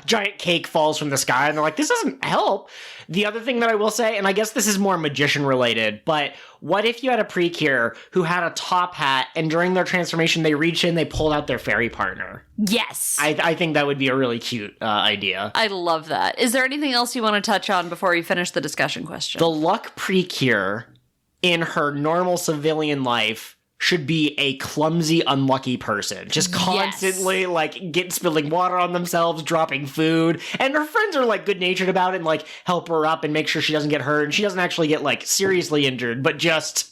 Giant cake falls from the sky, and they're like, this doesn't help. The other thing that I will say, and I guess this is more magician related, but what if you had a PreCure who had a top hat, and during their transformation, they reached in, they pulled out their fairy partner? Yes. I think that would be a really cute idea. I love that. Is there anything else you want to touch on before we finish the discussion question? The luck PreCure in her normal civilian life should be a clumsy, unlucky person. Just constantly, spilling water on themselves, dropping food. And her friends are, good-natured about it and, help her up and make sure she doesn't get hurt. And she doesn't actually get, seriously injured, but just...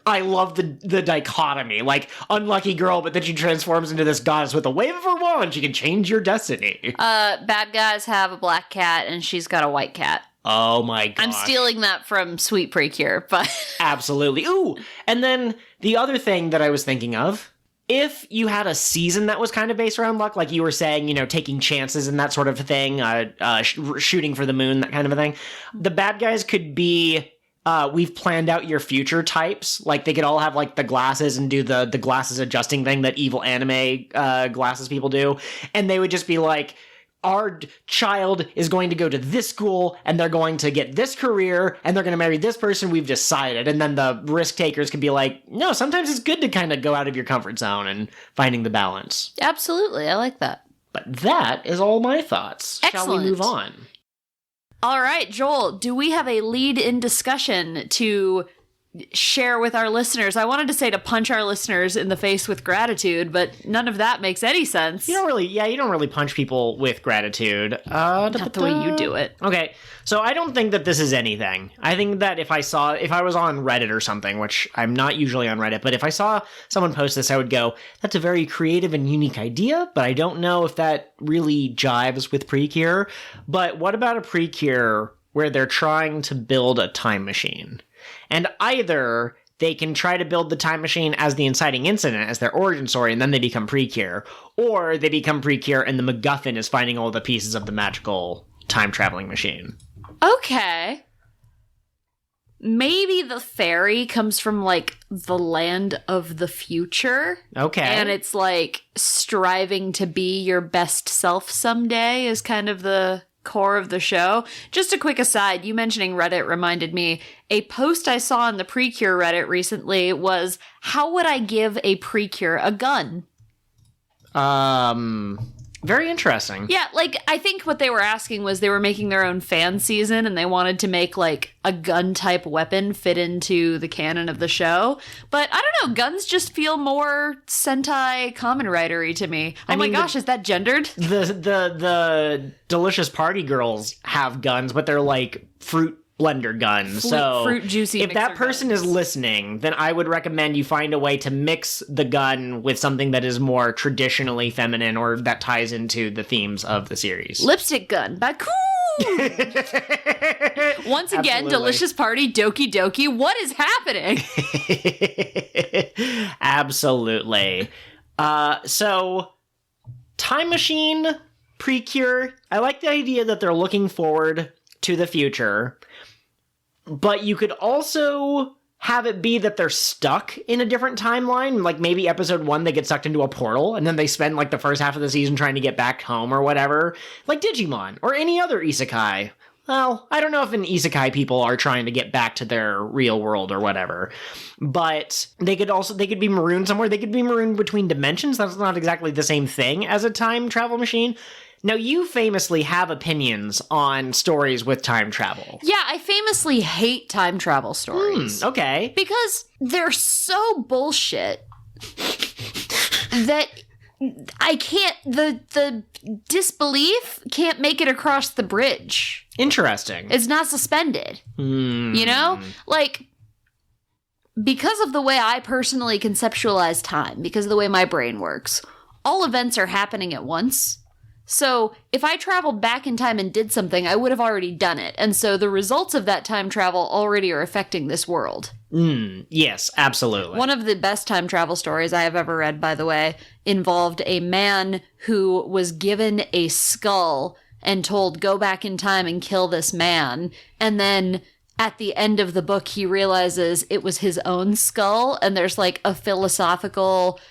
I love the dichotomy. Unlucky girl, but then she transforms into this goddess with a wave of her wand. She can change your destiny. Bad guys have a black cat, and she's got a white cat. Oh my god. I'm stealing that from Sweet PreCure, but... Absolutely. Ooh, and then the other thing that I was thinking of, if you had a season that was kind of based around luck, like you were saying, taking chances and that sort of thing, shooting for the moon, that kind of a thing, the bad guys could be... we've planned out your future types. They could all have, the glasses and do the glasses adjusting thing that evil anime glasses people do. And they would just be our child is going to go to this school and they're going to get this career and they're going to marry this person, we've decided. And then the risk takers can be like, no, sometimes it's good to kind of go out of your comfort zone and finding the balance. Absolutely. I like that. But that is all my thoughts. Excellent. Shall we move on? All right, Joel, do we have a lead-in discussion to share with our listeners? I wanted to say to punch our listeners in the face with gratitude, but none of that makes any sense. You don't really punch people with gratitude. Not the way you do it. Okay, so I don't think that this is anything. I think that if I was on Reddit or something, which I'm not usually on Reddit, but if I saw someone post this, I would go, that's a very creative and unique idea, but I don't know if that really jives with PreCure. But what about a PreCure where they're trying to build a time machine? And either they can try to build the time machine as the inciting incident, as their origin story, and then they become PreCure, or they become PreCure and the MacGuffin is finding all the pieces of the magical time-traveling machine. Okay. Maybe the fairy comes from, like, the land of the future. Okay. And it's, like, striving to be your best self someday is kind of the core of the show. Just a quick aside, you mentioning Reddit reminded me, a post I saw on the PreCure Reddit recently was, how would I give a PreCure a gun? Very interesting. Yeah, like, I think what they were asking was they were making their own fan season and they wanted to make, like, a gun-type weapon fit into the canon of the show. But, I don't know, guns just feel more Sentai Kamen Rider-y to me. Oh my gosh, is that gendered? The delicious party girls have guns, but they're, like, fruit blender guns. Fruit juicy if that person guns. is listening, then I would recommend you find a way to mix the gun with something that is more traditionally feminine or that ties into the themes of the series. Lipstick gun. Baku! Once again, Absolutely. delicious party, doki doki. What is happening? Absolutely. So, Time Machine, PreCure. I like the idea that they're looking forward to the future, but you could also have it be that they're stuck in a different timeline. Like maybe episode 1, they get sucked into a portal, and then they spend like the first half of the season trying to get back home or whatever. Like Digimon, or any other isekai. Well, I don't know if an isekai people are trying to get back to their real world or whatever. But they could be marooned somewhere. They could be marooned between dimensions. That's not exactly the same thing as a time travel machine. Now, you famously have opinions on stories with time travel. Yeah, I famously hate time travel stories. Okay. Because they're so bullshit that I can't, the disbelief can't make it across the bridge. Interesting. It's not suspended. You know? Like, because of the way I personally conceptualize time, because of the way my brain works, all events are happening at once. So if I traveled back in time and did something, I would have already done it. And so the results of that time travel already are affecting this world. Yes, absolutely. One of the best time travel stories I have ever read, by the way, involved a man who was given a skull and told, go back in time and kill this man. And then at the end of the book, he realizes it was his own skull. And there's like a philosophical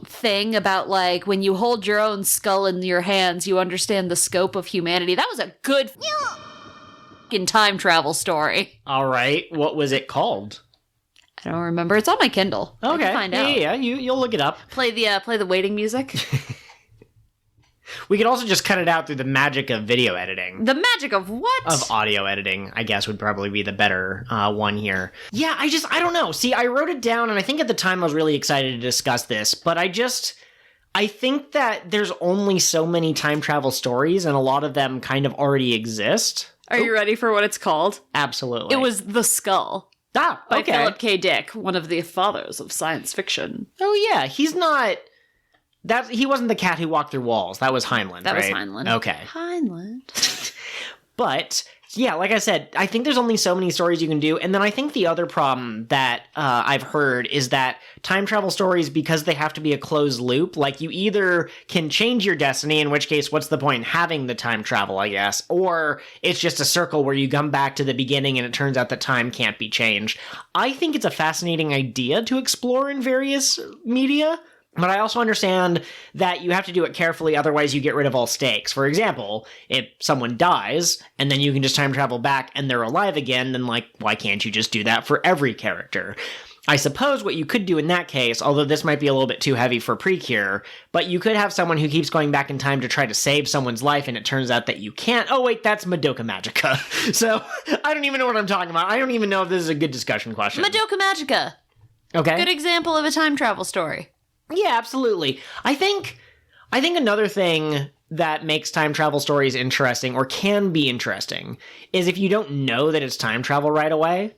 thing about like when you hold your own skull in your hands, you understand the scope of humanity. That was a good fucking time travel story. All right. What was it called? I don't remember. It's on my Kindle. Okay. I can find out. Yeah. You'll look it up. Play the waiting music. We could also just cut it out through the magic of video editing. The magic of what? Of audio editing, I guess, would probably be the better one here. Yeah, I don't know. See, I wrote it down, and I think at the time I was really excited to discuss this, but I think that there's only so many time travel stories, and a lot of them kind of already exist. Are you ready for what it's called? Absolutely. It was The Skull. By Philip K. Dick, one of the fathers of science fiction. Oh, yeah. He's not... He wasn't the cat who walked through walls. That was Heinlein, That was right? Heinlein. Okay. Heinlein. But, yeah, like I said, I think there's only so many stories you can do. And then I think the other problem that I've heard is that time travel stories, because they have to be a closed loop, like you either can change your destiny, in which case, what's the point in having the time travel, I guess, or it's just a circle where you come back to the beginning and it turns out that time can't be changed. I think it's a fascinating idea to explore in various media, But I also understand that you have to do it carefully, otherwise you get rid of all stakes. For example, if someone dies, and then you can just time travel back and they're alive again, then, like, why can't you just do that for every character? I suppose what you could do in that case, although this might be a little bit too heavy for PreCure, but you could have someone who keeps going back in time to try to save someone's life, and it turns out that you can't. Oh, wait, that's Madoka Magica. So, I don't even know what I'm talking about. I don't even know if this is a good discussion question. Madoka Magica. Okay. Good example of a time travel story. Yeah, absolutely. I think another thing that makes time travel stories interesting, or can be interesting, is if you don't know that it's time travel right away.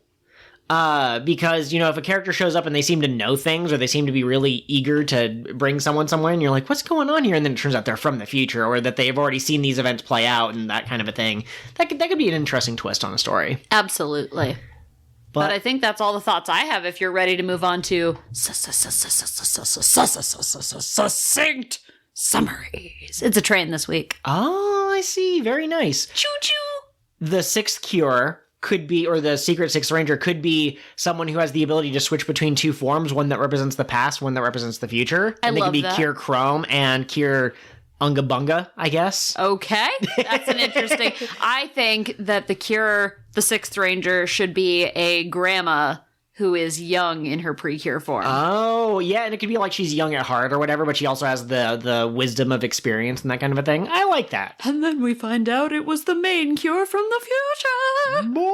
Because, you know, if a character shows up and they seem to know things, or they seem to be really eager to bring someone somewhere, and you're like, what's going on here? And then it turns out they're from the future, or that they've already seen these events play out, and that kind of a thing. That could be an interesting twist on a story. Absolutely. But I think that's all the thoughts I have if you're ready to move on to succinct summaries. It's a train this week. Oh, I see. Very nice. Choo-choo! The sixth cure could be, or the secret sixth ranger could be someone who has the ability to switch between two forms, one that represents the past, one that represents the future. I and they love could be that. Cure Chrome and Cure Unga Bunga, I guess. Okay, that's an interesting... I think that the sixth ranger should be a grandma who is young in her PreCure form. Oh, yeah, and it could be like she's young at heart or whatever, but she also has the wisdom of experience and that kind of a thing. I like that. And then we find out it was the main cure from the future. Boy!